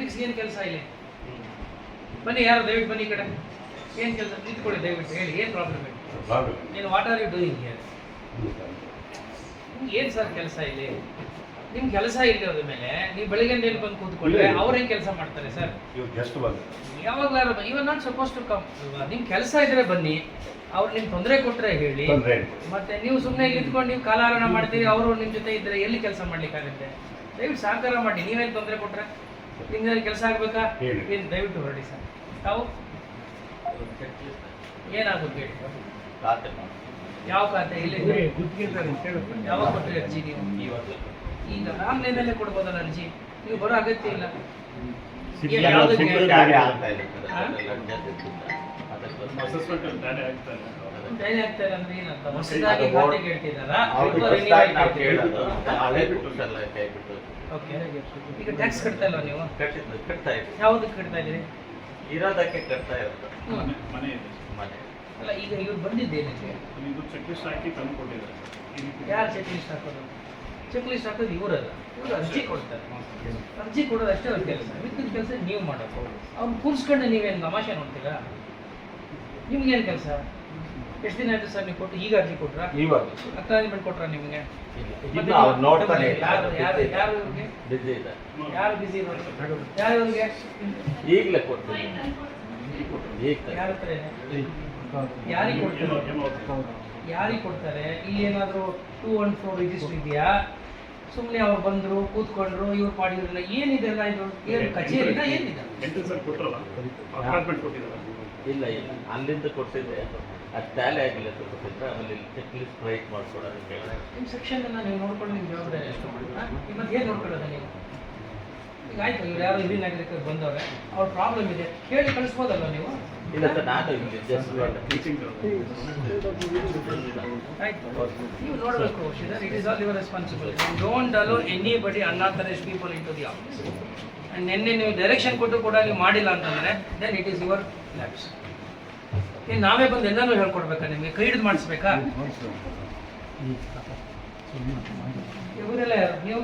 Civics ಏನು ಕೆಲಸ ಇಲ್ಲಿ? ಬನ್ನಿ, ಯಾರು ದಯವಿಟ್ಟು ಬನ್ನಿ ಈ ಕಡೆ. ಏನು ಕೆಲಸ? ನಿಂತ್ಕೊಳ್ಳಿ ದಯವಿಟ್ಟು, ಹೇಳಿ ಏನು ಪ್ರಾಬ್ಲಮ್ ಇದೆ? ನೀನು what are you doing here? ಏನು ಸರ್ ಕೆಲಸ ಇಲ್ಲಿ? ನಿಮ್ಮ ಕೆಲಸ ಇಲ್ಲದ ಮೇಲೆ ನೀವು ಬೆಳಿಗ್ಗೆ ಎಲ್ಲಿ ಬಂದು ಕೂತ್ಕೊಂಡ್ರೆ ಅವ್ರೇನು ಕೆಲಸ ಮಾಡ್ತಾರೆ ಸರ್? ಯಾವಾಗಲಾರು you are not suppose to come. ನಿಮ್ಮ ಕೆಲಸ ಇದ್ರೆ ಬನ್ನಿ, ಅವ್ರು ನಿಮ್ಗೆ ತೊಂದರೆ ಕೊಟ್ಟರೆ ಹೇಳಿ. ಮತ್ತೆ ನೀವು ಸುಮ್ಮನೆ ಇಲ್ಲಿ ಇದ್ಕೊಂಡು ನೀವು ಕಾಲಹರಣ ಮಾಡ್ತೀರಿ, ಅವರು ನಿಮ್ಮ ಜೊತೆ ಇದ್ದರೆ ಎಲ್ಲಿ ಕೆಲಸ ಮಾಡ್ಲಿಕ್ಕಾಗುತ್ತೆ? ದಯವಿಟ್ಟು ಸಹಕಾರ ಮಾಡಿ. ನೀವೇನು ತೊಂದರೆ ಕೊಟ್ಟರೆ ನಿಮ್ಗೆ ಕೆಲಸ ಆಗಬೇಕಾ? ಏನು ದಯವಿಟ್ಟು ಹೊರಡಿ ಸರ್. ತಾವು ಏನಾಗುತ್ತೆ? ಯಾವ ಖಾತೆ? ಇಲ್ಲಿ ಯಾವಾಗ ಕೊಟ್ಟರೆ ಅರ್ಜಿ ನೀವು? ಈಗ ಆನ್ಲೈನಲ್ಲೇ ಕೊಡ್ಬೋದಲ್ಲ ಅರ್ಜಿ, ನೀವು ಬರೋ ಅಗತ್ಯ ಇಲ್ಲ. ಬೇರೆ ಆಗ್ತಾರೆ ಅಂದ್ರೆ ಏನಂತ? ಹೊಸದಾಗಿ ಖಾತೆ ಕೇಳ್ತಿದ್ದಾರಾ? ಓಕೆ. ಈಗ ಟ್ಯಾಕ್ಸ್ ಕಟ್ತಾ ಇಲ್ವಾ ನೀವು? ಯಾವುದಕ್ಕೆ ಕಟ್ತಾ ಇದ್ದೀರಿ? ಇರೋದಕ್ಕೆ ಕಟ್ತಾ ಇರೋದು. ಅಲ್ಲ, ಈಗ ಇವ್ರು ಬಂದಿದ್ದೇನಕ್ಕೆ? ಚೆಕ್ ಲಿಸ್ಟ್ ಹಾಕಿ ತಂದು ಕೊಟ್ಟಿದ್ದಾರೆ. ಯಾರು ಚೆಕ್ ಲಿಸ್ಟ್ ಹಾಕೋದು? ಚೆಕ್ ಲಿಸ್ಟ್ ಹಾಕೋದು ಇವರಲ್ಲ, ಇವರು ಅರ್ಜಿ ಕೊಡ್ತಾರೆ. ಅರ್ಜಿ ಕೊಡೋದು ಅಷ್ಟೇ ಅವ್ರ ಕೆಲಸ. ಮಿಕ್ಕಿದ ಕೆಲಸ ನೀವು ಮಾಡೋದು. ಅವ್ರು ಕೂರಿಸ್ಕೊಂಡು ನೀವೇನು ತಮಾಷೆ ನೋಡ್ತೀರಾ? ನಿಮ್ಗೇನು ಕೆಲಸ? ಎಷ್ಟು ದಿನ ಆಯ್ತು ಸರ್ ನೀವು ಕೊಟ್ಟು? ಈಗ ಅರ್ಜಿ ಕೊಟ್ರಾ? ಇವಾಗ ಅಕ್ನಾಲಜ್ಮೆಂಟ್ ಕೊಟ್ರಾ ನಿಮಗೆ? ಯಾರು ಬಿಸಿ ಇರೋದು? ಯಾರು ಇವ್ರಿಗೆ? ಈಗಲೇ ಕೊಡ್ತೀನಿ. ಯಾರ ಹತ್ರ ಇದೆ? ಯಾರಿಗೆ ಕೊಡ್ತಾರೆ? ಯಾರಿಗೆ ಕೊಡ್ತಾರೆ? ಇಲ್ಲಿ ಏನಾದರೂ 214 ರಿಜಿಸ್ಟರ್ ಇದೆಯಾ? ಸುಮ್ಮನೆ ಅವ್ರು ಬಂದರು ಕೂತ್ಕೊಂಡ್ರು, ಇವ್ರು ಮಾಡಿದ್ರಲ್ಲ, ಏನಿದೆಲ್ಲ ಇದು? ಏನು ಕಚೇರಿನ ಏನಿದೆ? ಇಲ್ಲ ಇಲ್ಲ, ಅಲ್ಲಿಂದ ಕೊಟ್ಟಿದ್ದೆ, ಅದು ಟ್ಯಾಲಿ ಆಗಿಲ್ಲ. ಕೊಟ್ಟಿದ್ದೆ ಅಲ್ಲಿ ಚೆಕ್ ಲಿಸ್ಟ್ ರೈಟ್ ಮಾಡ್ಕೊಡೋದು. ನಿಮ್ಮ ಸೆಕ್ಷನ್ ನೀವು ನೋಡ್ಕೊಂಡು ನಿಮ್ಮ ಜವಾಬ್ದಾರಿ ಎಷ್ಟು ಮತ್ತೆ ಏನು ನೋಡ್ಕೊಳ್ಳೋದು ನೀವು? ಈಗ ಆಯ್ತು, ಇವ್ರು ಯಾರು ಹಿರಿಯ ನಾಗರಿಕರು ಬಂದವ್ರೆ, ಅವ್ರ ಪ್ರಾಬ್ಲಮ್ ಇದೆ, ಹೇಳಿ ಕಳಿಸ್ಬೋದಲ್ಲ ನೀವು? ಇಲ್ಲ ಸರ್, ನಾನು ಜಸ್ಟ್ ಆಯ್ತು, ನೀವು ನೋಡಬೇಕು. It is all your responsibility. Don't allow anybody unauthorised people in to the office. And ನಿನ್ನೆ ನೀವು ಡೈರೆಕ್ಷನ್ ಕೊಟ್ಟು ಕೂಡ ನೀವು ಮಾಡಿಲ್ಲ ಅಂತಂದರೆ then it is your labs. ಏನು ನಾವೇ ಬಂದು ಎಲ್ಲನೂ ಹೇಳ್ಕೊಡ್ಬೇಕಾ? ನಿಮಗೆ ಕೈ ಹಿಡಿದು ಮಾಡಿಸ್ಬೇಕಾ? ಇವರೆಲ್ಲ ಯಾರು? ನೀವು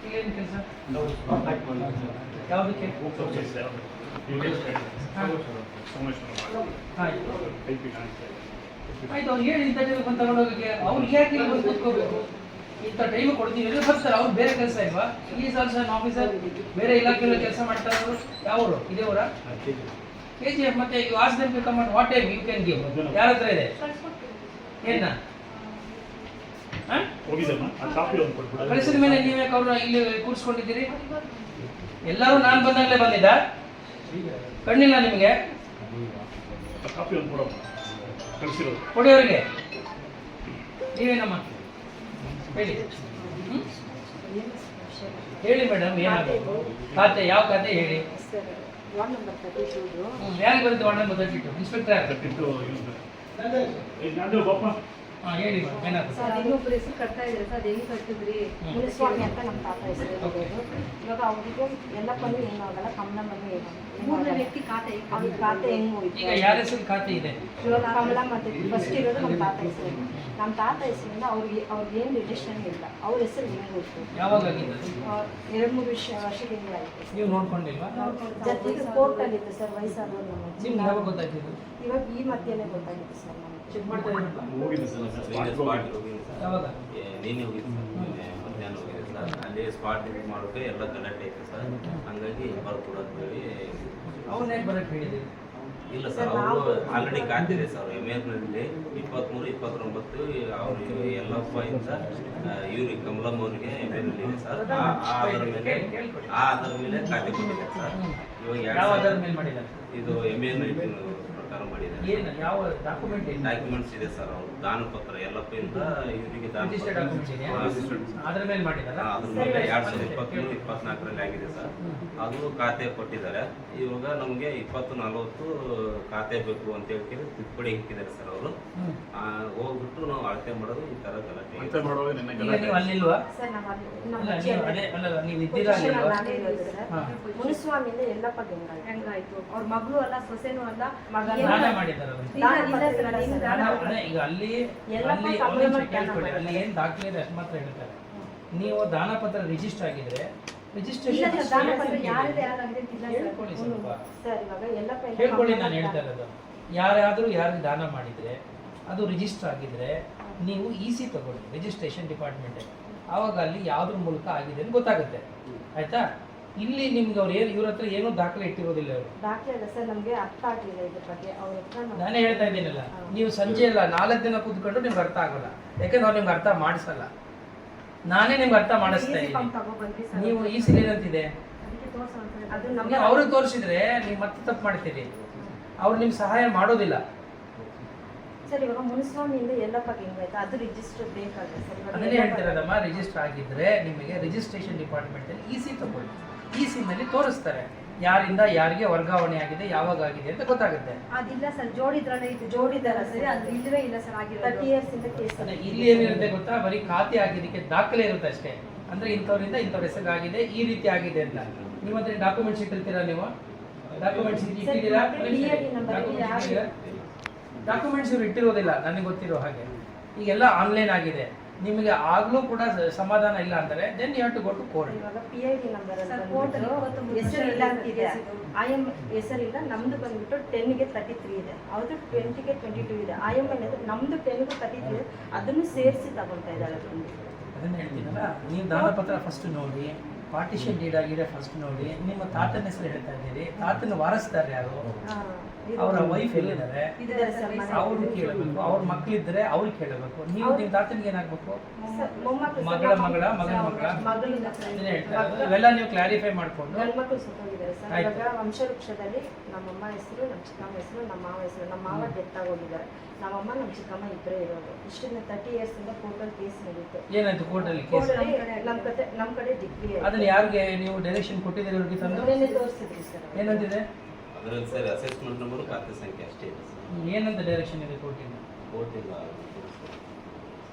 ಇಲ್ಲೇನು ಕೆಲಸ? ಯಾವುದಕ್ಕೆ? ಆಯ್ತು, ಅವ್ರು ಹೇಳಿ ಇಂಥ ಟೈಮ್ ಬಂದು ತಗೊಂಡೋಗಕ್ಕೆ. ಅವ್ರಿಗೆ ಯಾಕೆ ಇಲ್ಲಿ ಬಂದು ಕೂತ್ಕೋಬೇಕು? ಇಂಥ ಟೈಮ್ ಕೊಡ್ತೀವಿ, ಬರ್ತಾರೆ. ಅವ್ರು ಬೇರೆ ಕೆಲಸ ಇಲ್ವಾ? Is also an officer. ಬೇರೆ ಇಲಾಖೆಯಲ್ಲಿ ಕೆಲಸ ಮಾಡ್ತಾ ಇರೋರು ಯಾವರು? ಇದೇವರ KGF. ಮತ್ತೆ you ask them to come at what time you can give? ಯಾರ ಹತ್ರ ಇದೆ? ಏನ ಕಳಿಸಿದ ಮೇಲೆ ನೀವೇ ಅವ್ರನ್ನ ಇಲ್ಲಿ ಕೂರಿಸ್ಕೊಂಡಿದ್ದೀರಿ? ಎಲ್ಲರೂ ನಾನು ಬಂದಾಗಲೇ ಬಂದಿದ್ದ? ಕಣ್ಣಿಲ್ಲ ನಿಮಗೆ? ಕೊಡಿ ಅವರಿಗೆ. ನೀವೇನಮ್ಮ ಹೇಳಿ? ಹೇಳಿ ಮೇಡಮ್, ಏನಾಗಬೇಕು? ಖಾತೆ ಯಾವ ಖಾತೆ ಹೇಳಿ? ಯಾರಿಗೆ ಬರುತ್ತೆ? Ward number 32. ಇನ್ಸ್ಪೆಕ್ಟರ್ ಹಾಂ, ಹೇಳಿ ಮೇಡಮ್, ಏನಾಗುತ್ತೆ? ಸರ್, ಇನ್ನೊಬ್ಬರು ಹೆಸರು ಕಟ್ತಾ ಇದ್ದಾರೆ ಸರ್. ಅದು ಹೆಂಗೆ ಕಟ್ಟಿದ್ರಿ? ಮುನಿಸ್ವಾಮಿ ಅಂತ ನಮ್ಮ ತಾತ ಹೆಸರು ಇರೋದು. ಇವಾಗ ಅವ್ರಿಗೆ ಎಲ್ಲ ಪನ್ನು ಏನಾಗಲ್ಲ, ಕಮಲಮ್ಮನೂ ಏನು ಮೂರನೇ ವ್ಯಕ್ತಿ ಖಾತೆ ಅವ್ರಿಗೆ ಖಾತೆ ಹೆಂಗೆ ಹೋಯ್ತು? ಈಗ ಯಾರ ಹೆಸರು ಖಾತೆ ಇದೆ? ಇವಾಗ ಕಮಲ ಮತ್ತೆ ಫಸ್ಟ್ ಇರೋದು ನಮ್ಮ ತಾತ ಹೆಸರು. ನಮ್ಮ ತಾತ ಹೆಸರಿಂದ ಅವ್ರಿಗೇನು ರಿಲೇಷನ್ ಇಲ್ಲ. ಅವ್ರ ಹೆಸರು ಹೆಂಗೆ ಹೋಯ್ತು? ಯಾವಾಗ ಆಗಿದೆ? 2-3 ವರ್ಷದಿಂದ ಆಯಿತು. ನೀವು ನೋಡ್ಕೊಂಡಿಲ್ವಾ? ಜೊತೆಗೆ ಕೋರ್ಟಲ್ಲಿತ್ತು ಸರ್, ವಯಸ್ಸಾದವ್ರು ನಮ್ಮ ಅಜ್ಜಿ. ನಿಮ್ಗೆ ಯಾವಾಗ ಗೊತ್ತಾಗ್ತಿದ್ದು? ಇವಾಗ ಈ ಮಧ್ಯೆನೇ ಗೊತ್ತಾಗಿತ್ತು ಸರ್ ನಮಗೆ. ಚೆಕ್ ಮಾಡ್ತಾ ಇದ್ರಲ್ಲ? ಯಾವಾಗ? ನೀನೇ ಹೋಗಿದ್ದು ಸರ್, ಮಧ್ಯಾಹ್ನ ಹೋಗಿದೆ ಸರ್. ಅಲ್ಲಿ ಸ್ಪಾಟ್ ಇದು ಮಾಡೋಕೆ ಎಲ್ಲ ಗಲಾಟೆ ಐತೆ ಸರ್. ಹಂಗಾಗಿ ಬರ್ಕೊಡು ಅಂತ ಹೇಳಿ. ಅವ್ರನ್ನ ಯಾಕೆ ಬರೋಕ್ಕೆ ಹೇಳಿದ್ದೀವಿ? ಇಲ್ಲ ಸರ್, ಅವರು ಆಲ್ರೆಡಿ ಕಾಯ್ತಿದೆ ಸರ್. MRನಲ್ಲಿ 23-29 ಅವರು ಯಲ್ಲಪ್ಪ ಇಂದ ಇವ್ರಿಗೆ ಕಮಲಮ್ಮ ಅವರಿಗೆ MRನಲ್ಲಿ ಇದೆ ಸರ್. ಆ ಆಧಾರ ಮೇಲೆ ಖಾತೆ ಕೊಟ್ಟಿದ್ದಾರೆ ಸರ್. ಇವಾಗ ಯಾವ ಆಧಾರ ಮೇಲೆ ಮಾಡಿದ್ದಾರೆ? ಇದು MR19 ಪ್ರಕಾರ ಮಾಡಿದ್ದಾರೆ. ಏನು ಯಾವ ಡಾಕ್ಯುಮೆಂಟ್ ಇದೆ? ಡಾಕ್ಯುಮೆಂಟ್ಸ್ ಇದೆ ಸರ್. ಅವರು ದಾನ ಪತ್ರ ಯಲ್ಲಪ್ಪ ಇಂದ ಇವರಿಗೆ ದಾನ ಪತ್ರ ಅದ್ರ ಮೇಲೆ ಮಾಡಿದ್ದಾರೆ. ಅದ್ರ ಮೇಲೆ 2023-24ರಲ್ಲಿ ಆಗಿದೆ ಸರ್. ಅದು ಖಾತೆ ಕೊಟ್ಟಿದ್ದಾರೆ. ಇವಾಗ ನಮಗೆ 20-40 ಖಾತೆ ಬೇಕು ಅಂತ ಹೇಳಿ ತಿದ್ದುಪಡಿ ಹಾಕಿದ್ದಾರೆ ಸರ್. ಅವರು ಹೋಗ್ಬಿಟ್ಟು ನಾವು ಅಳತೆ ಮಾಡೋದು ಈ ತರ ಗಲಾಟೆ. ನೀವು ಅಲ್ಲಿಲ್ವಾ? ಸರ್, ನೀವು ಇದ್ದೀರಾ? ಮುನಿಸ್ವಾಮಿಯಿಂದ ಎಲ್ಲಪ್ಪ ಹೆಂಗಾಯ್ತು? ಅವ್ರ ಮಗಳು ಅಲ್ಲ, ಸೊಸೆನೂ ಅಲ್ಲ, ಮಗ ಈಗ ಅಲ್ಲಿ ಅಲ್ಲಿ ಏನು ದಾಖಲೆ ಇದೆ ಅಷ್ಟು ಮಾತ್ರ ಹೇಳ್ತಾರೆ. ನೀವು ದಾನ ಪತ್ರ ರಿಜಿಸ್ಟರ್ ಆಗಿದ್ರೆ ರಿಜಿಸ್ಟ್ರೇಷನ್ ದಾನ ಪತ್ರ ಯಾರಿದೆ ಯಾರಾಗಿದೆ ಅಂತ ಇಲ್ಲ ಹೇಳ್ಕೊಳ್ಳಿ ಸ್ವಲ್ಪ. ಸರ್ ಇವಾಗ ಎಲ್ಲ ಹೇಳ್ಕೊಳ್ಳಿ, ನಾನು ಹೇಳ್ತಾ ಇರೋದು ಯಾರಾದರೂ ಯಾರಿಗೆ ದಾನ ಮಾಡಿದರೆ ಅದು ರಿಜಿಸ್ಟರ್ ಆಗಿದ್ರೆ ನೀವು EC ತಗೊಳ್ಳಿ, ರಿಜಿಸ್ಟ್ರೇಷನ್ ಡಿಪಾರ್ಟ್ಮೆಂಟ್. ಆವಾಗ ಅಲ್ಲಿ ಯಾವುದ್ರ ಮೂಲಕ ಆಗಿದೆ ಅಂತ ಗೊತ್ತಾಗುತ್ತೆ, ಆಯ್ತಾ? ಇಲ್ಲಿ ನಿಮ್ಗೆ ಅವ್ರು ಇವ್ರ ಹತ್ರ ಏನೂ ದಾಖಲೆ ಇಟ್ಟಿರೋದಿಲ್ಲ ಅವರು. ದಾಖಲೆ ಇಲ್ಲ ಸರ್, ನಮಗೆ ಅರ್ಥ ಆಗಿಲ್ಲ ಇದ್ರ ಬಗ್ಗೆ ಅವ್ರ ಹತ್ರ ನಾನೇ ಹೇಳ್ತಾ ಇದ್ದೀನಲ್ಲ, ನೀವು ಸಂಜೆ ಎಲ್ಲ 4 ದಿನ ಕೂತ್ಕೊಂಡು ನಿಮ್ಗೆ ಅರ್ಥ ಆಗೋಲ್ಲ, ಯಾಕಂದ್ರೆ ಅವ್ರು ನಿಮ್ಗೆ ಅರ್ಥ ಮಾಡಿಸಲ್ಲ. ನಾನೇ ನಿಮ್ಗೆ ಅರ್ಥ ಮಾಡಿಸ್ತಾ ಇದ್ದೀನಿ. ನೀವು EC ಏನಂತಿದೆ ಅದು ನೀವು ನಮಗೆ ಅವ್ರಿಗೆ ತೋರಿಸಿದ್ರೆ ನೀವು ಮತ್ತೆ ತಪ್ಪು ಮಾಡ್ತೀರಿ, ಅವ್ರು ನಿಮ್ಗೆ ಸಹಾಯ ಮಾಡೋದಿಲ್ಲ. ಸರ್ ಇವಾಗ ಮುನಿಸ್ವಾಮಿಯಿಂದ ಎಲ್ಲಪ್ಪ ಹೆಂಗಾಯ್ತು ಅದು ರಿಜಿಸ್ಟರ್ ಬೇಕಾಗುತ್ತೆ ಸರ್. ಅದನ್ನೇ ಹೇಳ್ತಿರೋದಮ್ಮ, ರಿಜಿಸ್ಟರ್ ಆಗಿದ್ರೆ ನಿಮಗೆ ರಿಜಿಸ್ಟ್ರೇಷನ್ ಡಿಪಾರ್ಟ್ಮೆಂಟ್ ಅಲ್ಲಿ EC ತಗೊಳ್ಳಿ. EC ನಲ್ಲಿ ತೋರಿಸ್ತಾರೆ ಯಾರಿಂದ ಯಾರಿಗೆ ವರ್ಗಾವಣೆ ಆಗಿದೆ, ಯಾವಾಗ ಆಗಿದೆ ಅಂತ ಗೊತ್ತಾಗುತ್ತೆ. ಅದಿಲ್ಲ ಸರ್, ಜೋಡಿದ್ರಲ್ಲ ಇದು ಜೋಡಿದಾರ ಸರ್, ಅದು ಇಲ್ಲವೇ ಇಲ್ಲ ಸರ್. ಆಗಿರೋ 30 years ಇಂದ ಕೇಸ್ ಅದೇ ಇಲ್ಲಿ ಏನಿರುತ್ತೆ ಗೊತ್ತಾ, ಬರೀ ಖಾತೆ ಆಗಿದ್ದಕ್ಕೆ ದಾಖಲೆ ಇರುತ್ತೆ ಅಷ್ಟೇ. ಅಂದ್ರೆ ಇಂಥವ್ರಿಂದ ಇಂಥವ್ರ ಹೆಸರಾಗಿದೆ, ಈ ರೀತಿ ಆಗಿದೆ ಅಂತ. ನಿಮ್ಮ ಹತ್ರ ಡಾಕ್ಯುಮೆಂಟ್ಸ್ ಇಟ್ಟಿರ್ತೀರಾ ನೀವು? ಡಾಕ್ಯುಮೆಂಟ್ಸ್ ಇಟ್ಟಿದ್ದೀರಾ? ಡಾಕ್ಯುಮೆಂಟ್ಸ್ ಇವ್ರು ಇಟ್ಟಿರೋದಿಲ್ಲ ನನಗೆ ಗೊತ್ತಿರೋ ಹಾಗೆ. ಈಗೆಲ್ಲ ಆನ್ಲೈನ್ ಆಗಿದೆ. ನಿಮಗೆ ಆಗ್ಲೂ ಕೂಡ ಸಮಾಧಾನ ಇಲ್ಲ ಅಂದರೆ then you have to go to court. ಇವಾಗ PID ನಂಬರ್ ಅಂತ ಹೆಸರಿಲ್ಲ ಅಂತಿದೆ, IM ಹೆಸರಿಲ್ಲ. ನಮ್ದು ಬಂದ್ಬಿಟ್ಟು 10ಗೆ 33 ಇದೆ, ಅವ್ರದ್ದು 20ಗೆ 22 ಇದೆ. IM ಅನ್ನೋದು ನಮ್ದು 10ಗೆ 33 ಇದೆ, ಅದನ್ನು ಸೇರಿಸಿ ತಗೊಳ್ತಾ ಇದ್ದಾಳೆ. ಅದನ್ನ ಹೇಳ್ತೀನಲ್ಲ, ನೀವು ದಾನಪತ್ರ ಫಸ್ಟ್ ನೋಡಿ, ಪಾರ್ಟಿಷನ್ ಡೀಡ್ ಆಗಿದೆ ಫಸ್ಟ್ ನೋಡಿ. ನಿಮ್ಮ ತಾತನ ಹೆಸರು ಹೇಳ್ತಾ ಇದ್ದೀರಿ, ತಾತನ ವಾರಸ್ತಾರೆ ಯಾರು? ಅವರ ವೈಫ್ ಎಲ್ಲಿದ್ದಾರೆ ಅವ್ರು ಕೇಳಬೇಕು, ಅವ್ರ ಮಕ್ಕಳಿದ್ರೆ ಅವ್ರಿಗೆ ಕೇಳಬೇಕು. ನೀವು ನಿಮ್ಮ ತಾತನಿಗೆ ಏನಾಗಬೇಕು? ಮಗಳ ಮಗಳ ಮಗನ ಮಗಳ ಇವೆಲ್ಲ ನೀವು ಕ್ಲಾರಿಫೈ ಮಾಡ್ಕೊಂಡು. ಗಂಡ್ಮಕ್ಳು ಸುತ್ತೋಗಿದ್ದಾರೆ ಸರ್. ಇವಾಗ ವಂಶವೃಕ್ಷದಲ್ಲಿ ನಮ್ಮಮ್ಮ ಹೆಸರು, ನಮ್ಮ ಚಿಕ್ಕಮ್ಮ ಹೆಸರು, ನಮ್ಮ ಮಾವ ಹೆಸರು. ನಮ್ಮ ಮಾವ ಡೆತ್ ಆಗೋಗಿದ್ದಾರೆ, ನಮ್ಮಮ್ಮ ನಮ್ಮ ಚಿಕ್ಕಮ್ಮ ಇಬ್ಬರೇ ಇರೋದು. ಇಷ್ಟನ್ನ 30 years ಇಂದ ಕೋರ್ಟಲ್ಲಿ ಕೇಸ್ ನಡೀತು. ಏನಾಯ್ತು ಕೋರ್ಟಲ್ಲಿ ಕೇಸ್? ನಮ್ಮ ಕಡೆ ಡಿಗ್ರಿ ಅದನ್ನ ಯಾರಿಗೆ ನೀವು ಡೈರೆಕ್ಷನ್ ಕೊಟ್ಟಿದ್ದೀರಿ ಅವ್ರಿಗೆ ತಂದು? ತೋರಿಸಿದ್ರಿ ಸರ್. ಏನಂತಿದೆ ಅದರಲ್ಲಿ ಸರ್ ಅಸೆಸ್ಮೆಂಟ್ ನಂಬರು ಖಾತೆ ಸಂಖ್ಯೆ ಅಷ್ಟೇ ಇದೆ ಸರ್. ಏನಂತ ಡೈರೆಕ್ಷನ್ ಇದೆ ಕೋರ್ಟಿಂದ? ಗೊತ್ತಿಲ್ಲ.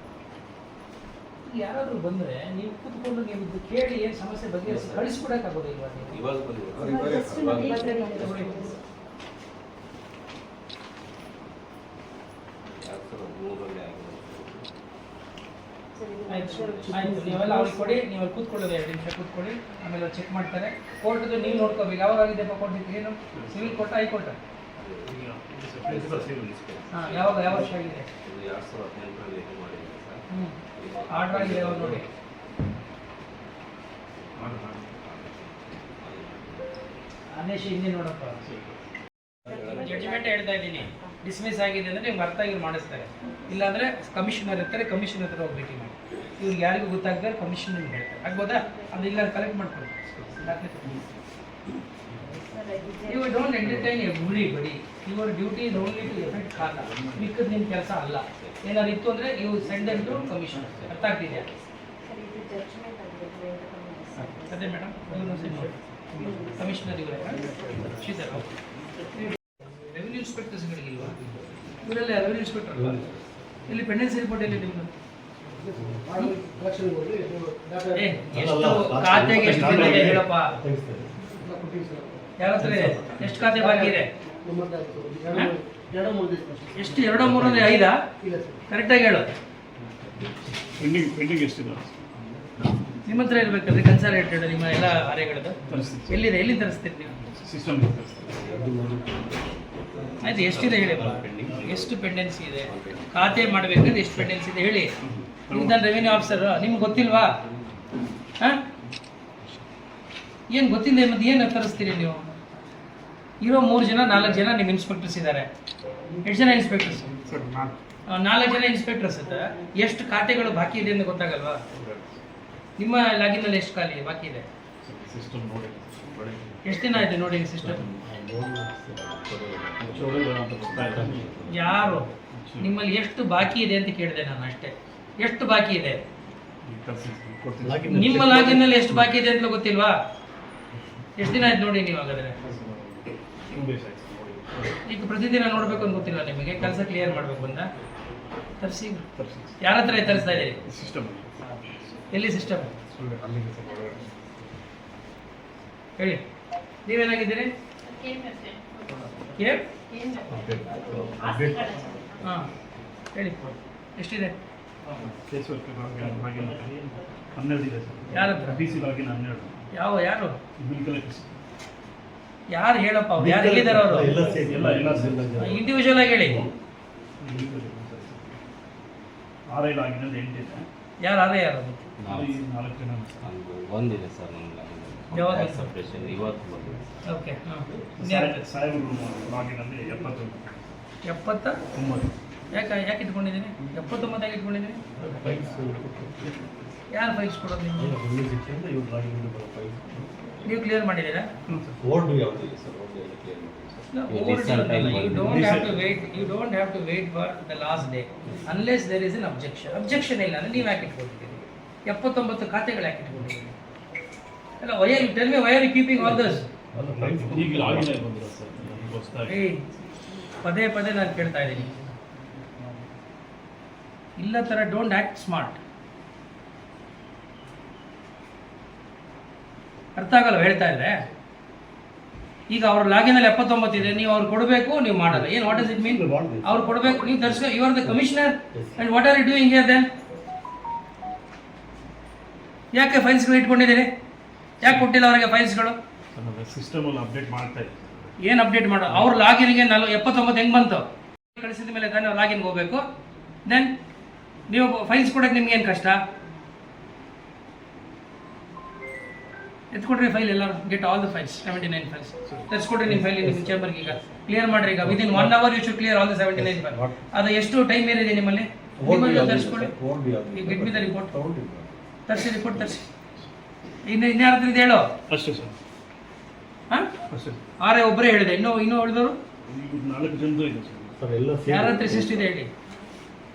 ಯಾರಾದ್ರೂ ಬಂದ್ರೆ ನೀವು ಕೂತ್ಕೊಂಡು ನೀವು ಇದು ಕೇಳಿ ಏನು ಸಮಸ್ಯೆ ಬಗ್ಗೆ ಕಳಿಸ್ಕೊಡಕ್ಕಾಗೋದಿಲ್ವಾ ನೀವು? ಇವಾಗ ಬಂದಿದೆ ಆಯ್ತು, ನೀವೆಲ್ಲ ಅವ್ರಿಗೆ ಕೊಡಿ. ನೀವು ಅಲ್ಲಿ ಕೂತ್ಕೊಳ್ಳೋದು 2 ನಿಮಿಷ ಕೂತ್ಕೊಳ್ಳಿ, ಆಮೇಲೆ ಚೆಕ್ ಮಾಡ್ತಾರೆ. ಕೋರ್ಟ್ದು ನೀವು ನೋಡ್ಕೋಬೇಕು ಯಾವಾಗ ಆಗಿದೆಪ್ಪ ಕೋರ್ಟ್. ಏನು ಸಿವಿಲ್ ಕೋರ್ಟ್, ಹೈಕೋರ್ಟ್? ಹಾಂ, ಯಾವಾಗ ಯಾವ ವರ್ಷ ಆಗಿದೆ? 2018ರಲ್ಲಿ ಇದು ಮಾಡಿದೆ ಸರ್. ಆರ್ಡರ್ ಆಗಿದೆ ಯಾವಾಗ ನೋಡಿ. ಆದೇಶ ಹಿಂದೆ ನೋಡಪ್ಪ. ಜಡ್ಜ್ಮೆಂಟ್ ಹೇಳ್ತಾ ಇದ್ದೀನಿ, ಡಿಸ್ಮಿಸ್ ಆಗಿದೆ ಅಂದರೆ ನಿಮ್ಗೆ ಅರ್ಥ ಆಗಿ ಮಾಡಿಸ್ತಾರೆ. ಇಲ್ಲಾಂದರೆ ಕಮಿಷನರ್ ಇರ್ತಾರೆ, ಕಮಿಷನರ್ ಹತ್ರ ಹೋಗಿ ಭೇಟಿ ಮಾಡಿ. ಇವ್ರಿಗೆ ಯಾರಿಗೂ ಗೊತ್ತಾಗ್ತಾರೆ, ಕಮಿಷನರ್ ಹೇಳ್ತಾರೆ. ಆಗ್ಬೋದಾ? ಅದು ಇಲ್ಲ ಕಲೆಕ್ಟ್ ಮಾಡ್ಕೊಳ್ಳಿ. You don't entertain everybody. Your duty is only to effect ಖಾತಾ. ಮಿಕ್ಕದ್ದು ನಿಮ್ಮ ಕೆಲಸ ಅಲ್ಲ. ಏನಾದ್ರು ಇತ್ತು ಅಂದರೆ you send them to commissioner. ಅರ್ಥ ಆಗ್ತಿದೆಯಾ? ಅದೇ ಮೇಡಮ್, ಕಮಿಷನರ್ ಇವರೇ ರೆವಿನ್ಯೂ ಇನ್ಸ್ಪೆಕ್ಟರ್ಸ್ಗಳಿಗಿಲ್ವಾ? ಇವರೆಲ್ಲ ರೆವಿನ್ಯೂ ಇನ್ಸ್ಪೆಕ್ಟರ್ ಅಲ್ವಾ? ಇಲ್ಲಿ ಪೆಂಡೆನ್ಸಿ ರಿಪೋರ್ಟ್ ಎಲ್ಲಿ ನಿಮ್ಮದು? ಎಷ್ಟು ಖಾತೆಗೆ ಎಷ್ಟು ಬಿದ್ದಿದೆ ಹೇಳಪ್ಪ? ಯಾರ ಹತ್ರ ಇದೆ? ಎಷ್ಟು ಖಾತೆ ಬಾಕಿ ಇದೆ? ಎಷ್ಟು? 2 3 ಅಂದರೆ 5? ಕರೆಕ್ಟಾಗಿ ಹೇಳು. ಪೆಂಡಿಂಗ್ ಎಷ್ಟಿದೆ? ನಿಮ್ಮ ಹತ್ರ ಇರಬೇಕಲ್ರಿ ಕನ್ಸಾಲಿಡೇಟೆಡ್ ನಿಮ್ಮ ಎಲ್ಲ ಆರೆಗಳದ್ದು. ಎಲ್ಲಿದೆ? ಎಲ್ಲಿ ತರಿಸ್ತೀರಿ ನೀವು? ಸಿಸ್ಟಮ್. ಆಯ್ತು, ಎಷ್ಟಿದೆ ಹೇಳಿ. ಎಷ್ಟು ಪೆಂಡೆನ್ಸಿ ಇದೆ? ಖಾತೆ ಮಾಡಬೇಕಾದ್ರೆ ಎಷ್ಟು ಪೆಂಡೆನ್ಸಿ ಇದೆ ಹೇಳಿ. ನೀವು ನಾನು ರೆವಿನ್ಯೂ ಆಫೀಸರ್, ನಿಮ್ಗೆ ಗೊತ್ತಿಲ್ವಾ? ಹಾಂ, ಏನು ಗೊತ್ತಿಲ್ಲ ಮತ್ತೆ ಏನು ತರಿಸ್ತೀರಿ ನೀವು? ಇರೋ 3 ಜನ 4 ಜನ ನಿಮ್ಮ ಇನ್ಸ್ಪೆಕ್ಟರ್ಸ್ ಇದ್ದಾರೆ. ಎಷ್ಟು ಜನ ಇನ್ಸ್ಪೆಕ್ಟರ್ಸ್? 4 ಜನ ಇನ್ಸ್ಪೆಕ್ಟರ್ಸ್ ಅಂತ ಎಷ್ಟು ಖಾತೆಗಳು ಬಾಕಿ ಇದೆ ಅಂತ ಗೊತ್ತಾಗಲ್ವಾ? ನಿಮ್ಮ ಲಾಗಿನಲ್ಲಿ ಎಷ್ಟು ಖಾಲಿ ಬಾಕಿ ಇದೆ? ಎಷ್ಟು ದಿನ ಆಯ್ತು ನೋಡಿ ಸಿಸ್ಟಮ್? ಯಾರು ನಿಮ್ಮಲ್ಲಿ ಎಷ್ಟು ಬಾಕಿ ಇದೆ ಅಂತ ಕೇಳಿದೆ ನಾನು ಅಷ್ಟೇ. ಎಷ್ಟು ಬಾಕಿ ಇದೆ? ನಿಮ್ಮ ಲಾಗಿನಲ್ಲಿ ಎಷ್ಟು ಬಾಕಿ ಇದೆ ಅಂತ ಗೊತ್ತಿಲ್ವಾ? ಎಷ್ಟು ದಿನ ಆಯ್ತು ನೋಡಿ ನೀವು? ಹಾಗಾದ್ರೆ ಈಗ ಪ್ರತಿದಿನ ನೋಡ್ಬೇಕು ಅಂತ ಗೊತ್ತಿಲ್ಲ ನಿಮಗೆ? ಕೆಲಸ ಕ್ಲಿಯರ್ ಮಾಡ್ಬೇಕು ಬಂದ ತರಿಸಿ. ಯಾರ ಹತ್ರ ತರಿಸ್ತಾ ಇದ್ದೀರಿ? ಎಲ್ಲಿ ಸಿಸ್ಟಮ್ ಹೇಳಿ. ನೀವೇನಾಗಿದ್ದೀರಿ? ಹಾಂ ಹೇಳಿ, ಎಷ್ಟಿದೆ? ಕೇಸ್ ವರ್ಕರ್ ಲಾಗಿನ್ 12 ಇದೆ ಸರ್. ಯಾರ ಹತ್ರ? D C login 12. ಯಾರು ಬಿಲ್ ಕಲೆಕ್ಟರ್ಸ್ ಯಾರು ಹೇಳಪ್ಪ ಅವ್ರು ಯಾರು ಎಲ್ಲಿದ್ದಾರೆ ಅವರು? ಎಲ್ಲ ಸರ್. ಇಂಡಿವಿಜುವಲ್ ಆಗಿ ಹೇಳಿ. RI ಲಾಗಿನ್ ಅಲ್ಲಿ 8 ಇದೆ. ಯಾರು ಅದೇ ಯಾರು? ಈ 4 ಜನ ಒಂದಿದೆ ಸರ್ ನಮ್ಮ ಯಾವಾಗ? ಸಪ್ರೇಷನ್ ಇವತ್ತು ಬಂದಿದೆ. ಓಕೆ ಸಾಹೇಬ್ ಲಾಗಿನ್ ಅಲ್ಲಿ 70. 79 ಯಾಕೆ ಇಟ್ಕೊಂಡಿದ್ದೀನಿ? 79 ಯಾಕೆ ಇಟ್ಕೊಂಡಿದ್ದೀನಿ? ಯಾರು ಫೈಲ್ಸ್ ಕೊಡೋದು ನಿಮ್ಗೆ? ನೀವು ಕ್ಲಿಯರ್ ಮಾಡಿದ್ದೀರಾ? ಓಲ್ಡ್ ಯಾವುದಿಲ್ಲ ಸರ್, ಓಲ್ಡ್ ಎಲ್ಲ ಕ್ಲಿಯರ್ ಮಾಡಿ sir. You don't have to wait for the last day unless there is an objection. Objection ಇಲ್ಲ ಅಂದ್ರೆ ನೀವು ಯಾಕೆ ಇಟ್ಕೊಂಡಿದ್ದೀರಿ? 79 ಖಾತೆಗಳು ಯಾಕೆ ಇಟ್ಕೊಂಡಿದ್ದೀರಿ? ಅಲ್ಲ, tell me why are you keeping all this? ಈಗ ಲಾಗಿನ್ ಆಗಿ ಬಂದಿರೋ ಸರ್ ಹೊಸದಾಗಿ. ಪದೇ ಪದೇ ನಾನು ಕೇಳ್ತಾ ಇದ್ದೀನಿ, ಇಲ್ಲ ಥರ ಡೋಂಟ್ ಆ್ಯಕ್ಟ್ ಸ್ಮಾರ್ಟ್. ಅರ್ಥ ಆಗಲ್ಲ ಹೇಳ್ತಾ ಇದ್ರೆ. ಈಗ ಅವ್ರ ಲಾಗಿನಲ್ಲಿ 79 ಇದೆ, ನೀವು ಅವ್ರು ಕೊಡಬೇಕು, ನೀವು ಮಾಡಲ್ಲ. ಏನು ವಾಟ್ ಡಸ್ ಇಟ್ ಮೀನ್? ಅವ್ರು ಕೊಡಬೇಕು, ನೀವು ತರಿಸ್ಕೊ. You are the commissioner and what are you doing here then? ಯಾಕೆ ಫೈಲ್ಸ್ಗಳು ಇಟ್ಕೊಂಡಿದ್ದೀರಿ? ಯಾಕೆ ಕೊಟ್ಟಿಲ್ಲ ಅವರಿಗೆ ಫೈಲ್ಸ್ಗಳು? ಸಿಸ್ಟಮ್ ಅಲ್ಲಿ ಅಪ್ಡೇಟ್ ಮಾಡ್ತಾ ಇದ್ದೀವಿ. ಏನು ಅಪ್ಡೇಟ್ ಮಾಡೋ? ಅವ್ರ ಲಾಗಿನ್ಗೆ 79 ಹೆಂಗೆ ಬಂತು? ಕಳಿಸಿದ ಮೇಲೆ ತಾನೇ ಅವ್ರು ಲಾಗಿನ್ಗೆ ಹೋಗಬೇಕು. ದೆನ್ ನೀವು ಫೈಲ್ಸ್ ಕೊಡೋಕೆ ನಿಮ್ಗೆ ಏನು ಕಷ್ಟ? ಎತ್ಕೊಡ್ರಿ ಫೈಲ್ ಎಲ್ಲರೂ. Get all the files, 79 files ತರಿಸ್ಕೊಡ್ರಿ ನಿಮ್ಮ ಫೈಲ್ ನಿಮ್ಮ ಚೇಂಬರ್ಗೆ. ಈಗ ಕ್ಲಿಯರ್ ಮಾಡ್ರಿ. ಈಗ within 1 hour you should clear all the 79 file. ಅದು ಎಷ್ಟು ಟೈಮ್ ಏನಿದೆ ನಿಮ್ಮಲ್ಲಿ? ತರಿಸ್ಕೊಡಿ. Get me the report. ತರಿಸಿ ರಿಪೋರ್ಟ್ ತರಿಸಿ. ಇನ್ಯಾರ ಹತ್ರ ಇದೆ ಹೇಳೋ? ಅಷ್ಟೇ ಸರ್. ಹಾಂ, ಅಷ್ಟೇ. ಆರೇ ಒಬ್ಬರೇ ಹೇಳಿದೆ. ಇನ್ನೂ ಉಳಿದವರು ಈಗ 4 ಜನದು ಇದೆ ಸರ್. ಎಲ್ಲ ಯಾರ ಹತ್ರ ಎಷ್ಟಿದೆ ಹೇಳಿ?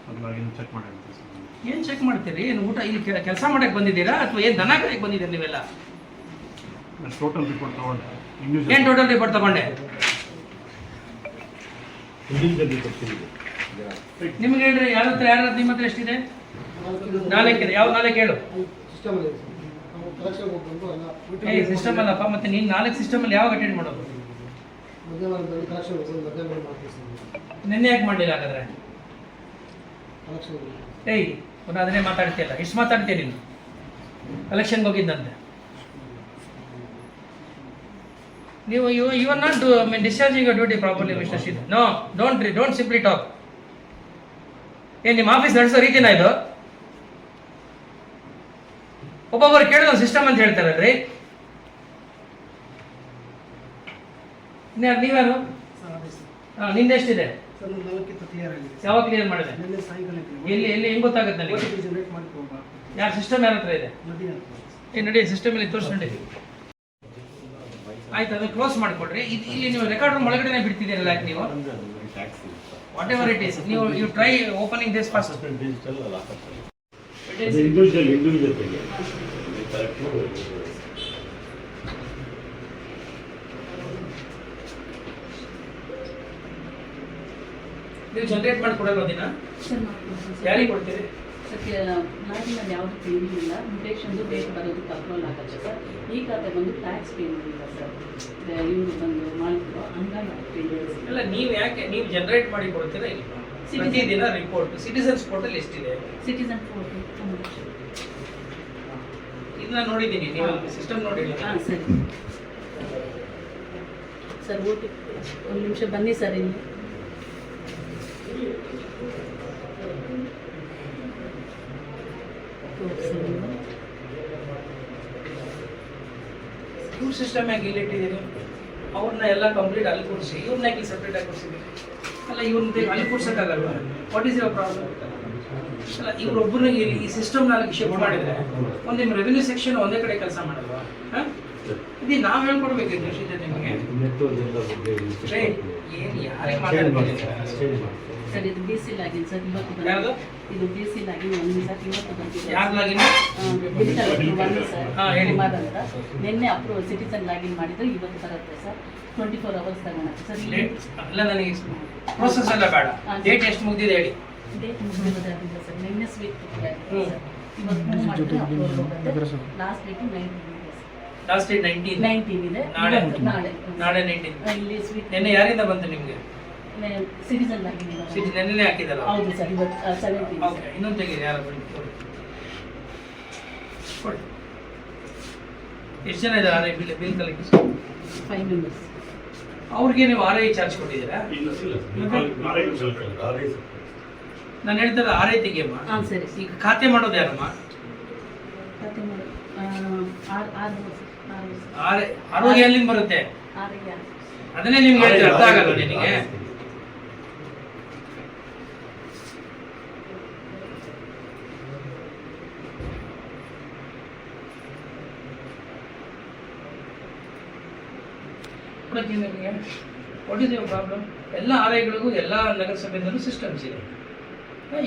ಅದು ಲಾಗಿನ್ ಚೆಕ್ ಮಾಡಿ ಅಂತ ಸರ್. ಏನು ಚೆಕ್ ಮಾಡ್ತೀರಿ? ಏನು ಊಟ ಇಲ್ಲಿ ಕೆಲಸ ಮಾಡಕ್ಕೆ ಬಂದಿದ್ದೀರಾ ಅಥವಾ ಏನು ದನ ಕಾಯಕ್ಕೆ ಬಂದಿದ್ದೀರಿ ನೀವೆಲ್ಲ? ನಾನು ಟೋಟಲ್ ರಿಪೋರ್ಟ್ ತಗೊಂಡೆ. ಏನು ಟೋಟಲ್ ರಿಪೋರ್ಟ್ ತಗೊಂಡೆ? ಇಂಡಿವಿಜುವಲ್ ರಿಪೋರ್ಟ್ ಇದೆ. ನಿಮ್ಗೆ ಹೇಳ್ರಿ, ಯಾರ ಹತ್ರ ನಿಮ್ಮ ಹತ್ರ ಎಷ್ಟಿದೆ? 4 ಇದೆ. ಯಾವ 4 ಹೇಳು? ಸಿಸ್ಟಮ್ ಅಲ್ಲಪ್ಪ. ಮತ್ತೆ ನೀನು 4 ಸಿಸ್ಟಮಲ್ಲಿ ಯಾವಾಗ ಅಟೆಂಡ್ ಮಾಡೋದು? ನಿನ್ನೆ ಯಾಕೆ ಮಾಡಲಿಲ್ಲ ಹಾಗಾದ್ರೆ? ಪುನಃ ಅದನ್ನೇ ಮಾತಾಡ್ತೀಯಲ್ಲ. ಎಷ್ಟು ಮಾತಾಡ್ತೀಯ ನೀನು? ಕಲೆಕ್ಷನ್ಗೆ ಹೋಗಿದ್ದಂತೆ ನೀವು. You are not discharging your duty properly mister Sheeth. No, don't simply talk. ಏನು ನಿಮ್ಮ ಆಫೀಸ್ ನಡೆಸೋ ರೀತಿನ ಇದು? ಒಬ್ಬೊಬ್ಬರು ಕೇಳಿದ ಸಿಸ್ಟಮ್ ಅಂತ ಹೇಳ್ತಾರಲ್ರಿ. ನೀವ್ಯಾರು? ಹಾಂ, ನಿಂದೆಷ್ಟಿದೆ? ಯಾವಾಗ ಕ್ಲಿಯರ್ ಮಾಡಿದೆ? ಎಲ್ಲಿ ಹೆಂಗ್ ಗೊತ್ತಾಗುತ್ತೆ ನನಗೆ? ಯಾರು ಸಿಸ್ಟಮ್ ಯಾರ ಹತ್ರ ಇದೆ? ನಡಿ, ಸಿಸ್ಟಮ್ ಇಲ್ಲಿ ತೋರಿಸಿ ನಡಿ. ಆಯ್ತು, ಅದನ್ನ ಕ್ಲೋಸ್ ಮಾಡಿಕೊಡ್ರಿ. ಇಲ್ಲಿ ನೀವು ರೆಕಾರ್ಡ್ ರೂಮ್ ಒಳಗಡೆ ಬಿಡ್ತಿದ್ದೀರಲ್ಲ ಯಾಕೆ ನೀವು? ವಾಟ್ ಎವರ್ ಇಟ್ ಈಸ್, ನೀವು you try opening this first. Individual ನೀವು ಜನರೇಟ್ ಮಾಡಿ ಕೊಡಲ್ಲ ದಿನ? ಯಾರಿಗೆ ಕೊಡ್ತೀರಿ? ಲಾಗಿನಲ್ಲಿ ಯಾವುದು ಪೇಮೆಂಟ್ ಇಲ್ಲ. ಮ್ಯುಟೇಷನ್ದು ಡೇಟ್ ಬರೋದು ಕಂಟ್ರೋಲ್ ಆಗುತ್ತೆ ಸರ್. ಈ ಖಾತೆ ಬಂದು ಟ್ಯಾಕ್ಸ್ ಪೇಮೆಂಟ್ ಇಲ್ಲ ಸರ್. ಇವರು ಬಂದು ಮಾಡಿದ್ರು ಹಂಗಾಗಿ ಪೇಮೆಂಟ್ ಅಲ್ಲ, ನೀವು ಯಾಕೆ ನೀವು ಜನರೇಟ್ ಮಾಡಿ ಕೊಡ್ತೀರಾ? ಇಲ್ಲ, ಪ್ರತಿ ದಿನ ರಿಪೋರ್ಟ್ ಸಿಟಿಸನ್ಸ್ ಪೋರ್ಟಲ್ ಎಷ್ಟಿದೆ? Citizen fort 1 lakh. ಇದನ್ನ ನೋಡಿದ್ದೀನಿ, ನೀವು ಸಿಸ್ಟಮ್ ನೋಡಿಲ್ಲ. ಹಾಂ ಸರಿ ಸರ್. ಓಕೆ, 1 ನಿಮಿಷ ಬನ್ನಿ ಸರ್. ಇಲ್ಲಿ ಇವ್ರ ಸಿಸ್ಟಮ್ ಯಾಕೆ ಇಲ್ಲಿ ಇಟ್ಟಿದ್ದೀರಿ? ಅವ್ರನ್ನ ಎಲ್ಲ ಕಂಪ್ಲೀಟ್ ಅಲ್ಲಿ ಕೂರಿಸಿ, ಇವ್ರನ್ನ ಯಾಕೆ ಸೆಪ್ರೇಟ್ ಆಗಿ ಕೂರಿಸಿದ್ದೀರಿ? ಅಲ್ಲ, ಇವ್ರನ್ನ ಅಲ್ಲಿ ಕೂರ್ಸೋಕ್ಕಾಗಲ್ವಾ? What is your problem? ಅಲ್ಲ, ಇವ್ರೊಬ್ಬರಿಗೆ ಈ ಸಿಸ್ಟಮ್ 4 ಶಿಫ್ಟ್ ಮಾಡಿದ್ರೆ ಒಂದು ನಿಮ್ಮ ರೆವಿನ್ಯೂ ಸೆಕ್ಷನ್ ಒಂದೇ ಕಡೆ ಕೆಲಸ ಮಾಡಲ್ವಾ? ಹಾಂ, ಇದು ನಾವು ಹೇಳ್ಕೊಡ್ಬೇಕಿತ್ತು ನಿಮಗೆ. ಏನು ಯಾರಿಗೆ ಮಾತಾಡ್ತೀರಿ ಸರ್? ಇದು BC ಲಾಗಿನ್ ಸರ್. ಇವತ್ತು ಯಾವುದು? ಇದು BC ಲಾಗಿನ್ 1 ಸರ್. ಇವತ್ತು ಬಂದಿದೆ. ಯಾರು ಲಾಗಿನ್? ಸರ್ ಹೇಳಿ. ಕುಮಾರ್ ಅಂತ. ನಿನ್ನೆ ಅಪ್ರೂವ್ ಸಿಟಿಸನ್ ಲಾಗಿನ್ ಮಾಡಿದ್ರು, ಇವತ್ತು ಬರುತ್ತೆ ಸರ್. 24 ಅವರ್ಸ್ ತಗೊಳುತ್ತೆ ಸರ್. ಅಲ್ಲ, ನನಗೆ ಪ್ರೋಸೆಸ್ ಎಲ್ಲ ಬೇಡ. ಡೇಟ್ ಎಷ್ಟು ಮುಗಿದಿದೆ ಹೇಳಿ? ಡೇಟ್ ಮುಗಿದಿರೋದ್ರಿಂದ ಸರ್ ನಿನ್ನೆ ಸ್ವೀಟ್ ಸರ್. ಇವತ್ತು ಮೂವ್ ಮಾಡಿದ್ರೆ ಅಪ್ರೂವಲ್ ಹೋಗುತ್ತೆ. ಲಾಸ್ಟ್ ಡೇಟ್ 19 ಇದೆ ಸರ್. ಲಾಸ್ಟ್ ಡೇಟ್ 19 ಇದೆ. ನಾಳೆ ನಾಳೆ 19. ಇಲ್ಲಿ ಸ್ವೀಟ್ ನಿನ್ನೆ ಯಾರಿಂದ ಬಂತು ನಿಮಗೆ? ಸಿಟಿಸನ್ ಆಗಿದ್ದೀವಿ ಸಿಟಿ ನೆನ್ನೆ ಹಾಕಿದಾರ. ಹೌದು ಸರ್, ಇವತ್ತು 17. ಓಕೆ, ಇನ್ನೊಂದು ತೆಗೀರಿ, ಯಾರು ಕೊಡಿ. ಎಷ್ಟು ಜನ ಇದ್ದಾರೆ are I bill collect? 5 members. ಅವ್ರಿಗೆ ನೀವು ಆರ್ ಐ ಚಾರ್ಜ್ ಕೊಟ್ಟಿದ್ದೀರಾ? ನಾನು ಹೇಳ್ತಾರೆ ಆರ್ ಐ ತೆಗಿಯಮ್ಮ. ಹಾಂ ಸರಿ. ಈಗ ಖಾತೆ ಮಾಡೋದು ಯಾರಮ್ಮ? ಖಾತೆ ಮಾಡಿ ಆರೋಗ್ಯ ಎಲ್ಲಿಂದ ಬರುತ್ತೆ? ಆರೋಗ್ಯ ಅದನ್ನೇ ನಿಮ್ಗೆ ಹೇಳಿದ್ರೆ ಅರ್ಥ ಆಗಲ್ಲ ನಿನಗೆ. What is your problem? ಎಲ್ಲ ಆರೈಗಳಿಗೂ ಎಲ್ಲ ನಗರಸಭೆಯಿಂದಲೂ ಸಿಸ್ಟಮ್ಸ್ ಇದೆ.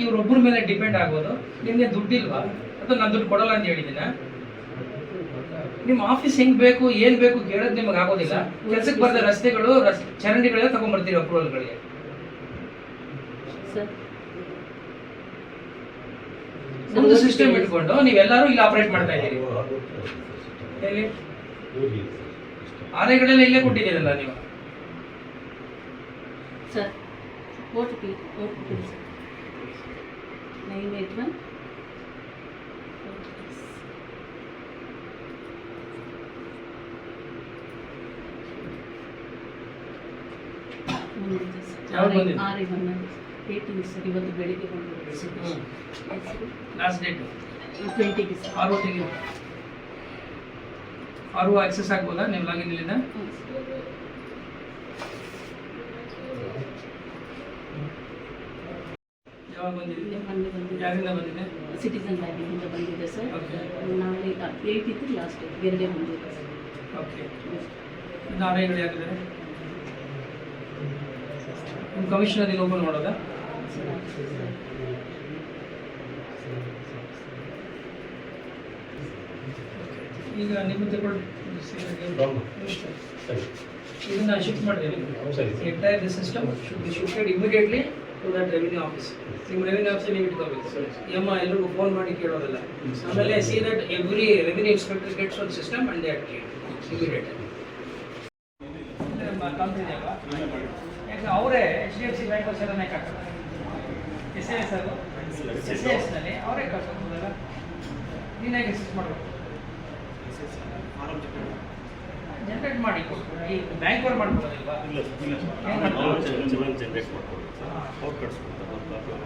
ಇವ್ರೊಬ್ಬರ ಮೇಲೆ ಡಿಪೆಂಡ್ ಆಗೋದು. ನಿಮಗೆ ದುಡ್ಡಿಲ್ವಾ ಅಥವಾ ನಾನು ದುಡ್ಡು ಕೊಡಲ್ಲ ಅಂತ ಹೇಳಿದ್ದೀನ? ನಿಮ್ಮ ಆಫೀಸ್ ಹೆಂಗ್ ಬೇಕು ಏನ್ ಬೇಕು ಕೇಳೋದು ನಿಮಗೆ ಆಗೋದಿಲ್ಲ. ಕೆಲಸಕ್ಕೆ ಬರೆದ ರಸ್ತೆಗಳು ಚರಂಡಿಗಳೆಲ್ಲ ತಗೊಂಡ್ಬರ್ತೀವಿ ಅಪ್ರೂವಲ್ಗಳಿಗೆ. ಸರ್ ಒಂದು ಸಿಸ್ಟಮ್ ಇಟ್ಕೊಂಡು ನೀವೆಲ್ಲರೂ ಇಲ್ಲಿ ಆಪರೇಟ್ ಮಾಡ್ತಾ ಇದ್ದೀರಿ. ಹೇಳಿ, ಆರೈಗಳೆಲ್ಲ ಇಲ್ಲೇ ಕೊಟ್ಟಿದ್ದೀರಲ್ಲ ನೀವು. ಸರ್ OTP ಸರ್ 981 ಯಾವಾಗ ಬಂದಿದ್ದು? 18 ಸರ್, ಇವತ್ತು ಬೆಳಿಗ್ಗೆ ಬಂದಿದೆ ಸರ್. ಲಾಸ್ಟ್ ಡೇಟ್ 20ಗೆ ಸರ್. ಆರೋಟಿಗೆ ಆರು ಆಕ್ಸೆಸ್ ಆಗ್ಬೋದಾ ನೀವು ಲಾಗಿನ್ ಇಲ್ಲಿಂದ? ಯಾವಾಗ ಬಂದಿದೆ? ಯಾರಿಂದ ಬಂದಿದೆ? ಸಿಟಿಸನ್ ಬ್ಯಾಂಕಿಂದ ಬಂದಿದೆ ಸರ್. Okay. ನಾಳೆ 8 ಲಾಸ್ಟ್ ಎರಡೇ ಬಂದಿದೆ ಸರ್. ಓಕೆ, ಇನ್ನು ಆರೈಗಳು ಯಾರಿದ್ದಾರೆ? ನಿಮ್ಮ ಕಮಿಷನರ್ ಇಲ್ಲಿ ಓಪನ್ ಮಾಡೋದಾ? ಈಗ ನಿಮ್ಮ ತಗೊಳ್ಳಿ, ಇದನ್ನ ಶಿಫ್ಟ್ ಮಾಡಿದ್ದೀವಿ. Entire the system should be shifted immediately to that revenue office. ನಿಮ್ಮ ರೆವಿನ್ಯೂ ಆಫೀಸ್ ನೀವು ಇಟ್ಕೋಬೇಕು. ಎಲ್ಲರಿಗೂ ಫೋನ್ ಮಾಡಿ ಕೇಳೋದಿಲ್ಲ. ಆಮೇಲೆ see that every revenue inspector gets one system and they are immediate. Company ಅಲ್ವಾ, ಯಾಕೆ ಅವರೇ HDFC ಬ್ಯಾಂಕ್ ಸೆಲೆಕ್ಟ್ ಹಾಕ್ತಾರೆ. SAS ಅವರೇ ಕಳ್ಸೋದಲ್ಲ, ನೀನು ಹೇಗೆ ಅಸಿಸ್ಟ್ ಮಾಡಬೇಕು? ಜನರೇಟ್ ಮಾಡಿ ಈ ಬ್ಯಾಂಕ್ ಅವ್ರು ಮಾಡ್ಕೊಳ್ಳೋದಿಲ್ವಾ?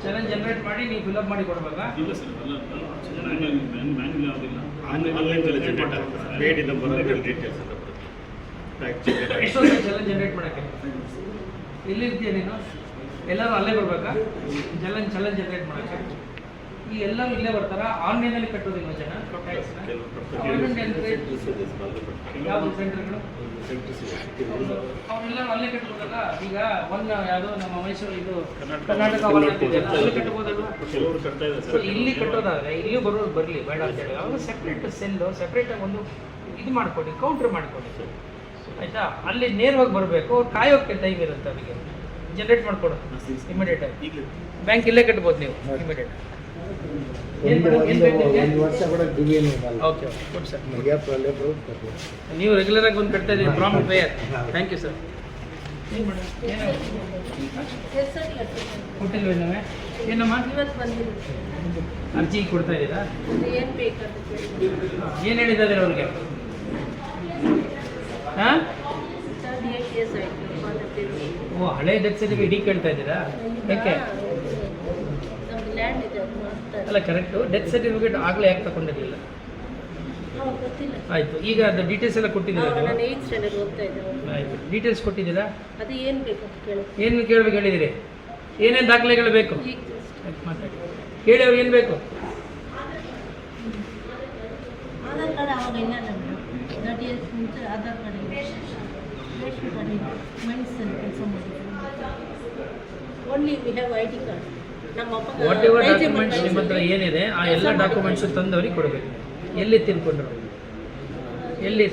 ಚಲನ್ ಜನರೇಟ್ ಮಾಡಿ ನೀವು ಫಿಲ್ಅಪ್ ಮಾಡಿ ಕೊಡ್ಬೇಕಾ? ಇಲ್ಲ ಸರ್, ಮ್ಯಾನ್ಯಲ್ ಯಾವುದಿಲ್ಲ, ಆನ್ಲೈನಲ್ಲಿ ಜನರೇಟ್ ಆಗುತ್ತೆ. ಪೇಡ್ ಇಂದ ಬರೋದು ಡೀಟೇಲ್ಸ್ ಅಂತ ಬರುತ್ತೆ. ಎಷ್ಟೊಂದು ಚಲನ್ ಜನರೇಟ್ ಮಾಡೋಕ್ಕೆ ಎಲ್ಲಿರ್ತೀಯ ನೀನು? ಎಲ್ಲರೂ ಅಲ್ಲೇ ಬರ್ಬೇಕಾ ಚಲನ್ ಜನರೇಟ್ ಮಾಡೋಕ್ಕೆ? ಈ ಎಲ್ಲರೂ ಇಲ್ಲೇ ಬರ್ತಾರ? ಆನ್ಲೈನಲ್ಲಿ ಕಟ್ಟೋದಿಲ್ಲ ಜನ ಟ್ಯಾಕ್ಸ್ನ? ಯಾವುದು ಸೆಂಟರ್ಗಳು ಅವರೆಲ್ಲರೂ ಅಲ್ಲೇ ಕಟ್ಬೋದಲ್ಲ? ಈಗ ಒಂದು ಯಾವುದೋ ನಮ್ಮ ಮೈಸೂರು ಇದು ಕರ್ನಾಟಕ ಅಲ್ಲಿ ಕಟ್ಬೋದಲ್ವಾ? ಸೊ ಇಲ್ಲಿ ಕಟ್ಟೋದಾದ್ರೆ ಇಲ್ಲಿ ಬರೋದು ಬರಲಿ ಬೇಡ ಅಂತೇಳಿ ಅವಾಗ ಸೆಪ್ರೇಟ್ ಸೆಲ್ಲು ಸೆಪ್ರೇಟಾಗಿ ಒಂದು ಇದು ಮಾಡಿಕೊಡಿ, ಕೌಂಟ್ರ್ ಮಾಡಿಕೊಡಿ ಆಯಿತಾ? ಅಲ್ಲಿ ನೇರವಾಗಿ ಬರಬೇಕು. ಅವ್ರು ಕಾಯೋಕ್ಕೆ ಟೈಮ್ ಇರುತ್ತೆ ಅವರಿಗೆ. ಜನರೇಟ್ ಮಾಡಿಕೊಡು ಇಮಿಡಿಯೇಟಾಗಿ. ಬ್ಯಾಂಕ್ ಇಲ್ಲೇ ಕಟ್ಬೋದು ನೀವು ಇಮಿಡಿಯೇಟ್. Okay good sir. ನೀವು ರೆಗ್ಯುಲರ್ ಆಗಿ ಒಂದು ಕಟ್ತಾ ಇದ್ದೀವಿ, prompt payer. Thank you sir. ಏನು ಮೇಡಮ್ ಕೊಟ್ಟಿಲ್ವೇನವೇ? ಏನಮ್ಮ ಅರ್ಜಿ ಕೊಡ್ತಾ ಇದ್ದೀರಾ? ಏನು ಹೇಳಿದ್ದಾರೆ ಅವ್ರಿಗೆ? ಹಾಂ, ಓ ಹಳೆ ಡೆತ್ ಸರ್ಟಿಫಿಕೇಟ್ ಇಡೀ ಕೇಳ್ತಾ ಇದ್ದೀರಾ? ಯಾಕೆ? ಅಲ್ಲ ಕರೆಕ್ಟು, ಡೆತ್ ಸರ್ಟಿಫಿಕೇಟ್ ಆಗಲೇ ಯಾಕೆ ತಗೊಂಡಿರಲಿಲ್ಲ? ಆಯಿತು, ಈಗ ಅದು ಡೀಟೇಲ್ಸ್ ಎಲ್ಲ ಕೊಟ್ಟಿದ್ದೀರಾ ನೀವು? ಆಯಿತು, ಡೀಟೇಲ್ಸ್ ಕೊಟ್ಟಿದ್ದೀರಾ? ಏನು ಕೇಳಬೇಕು ಹೇಳಿದಿರಿ? ಏನೇನು ದಾಖಲೆಗಳು ಬೇಕು ಮಾತಾಡಿ, ಕೇಳಿ ಅವ್ರಿಗೆ ಏನು ಬೇಕು? ಆಧಾರ್ ಕಾರ್ಡ್ ಅವಾಗೆಲ್ಲ ನಮ್ಮದು 30 years ಮುಂಚೆ ಆಧಾರ್ ಕಾರ್ಡ್ ರೇಷನ್ ಕಾರ್ಡ್ ಮೈನ್ಸಲ್ಲಿ ಕೆಲಸ ಮಾಡಿದ್ರು. Only we have ID card. ನಮ್ಮ ವಾಟ್ ಎವರ್ ಡಾಕ್ಯುಮೆಂಟ್ಸ್ ನಿಮ್ಮ ಹತ್ರ ಏನಿದೆ ಆ ಎಲ್ಲ ಡಾಕ್ಯುಮೆಂಟ್ಸು ತಂದವ್ರಿಗೆ ಕೊಡಬೇಕು. ಎಲ್ಲಿ ತಿಳ್ಕೊಂಡ್ರು? ಎಲ್ಲಿ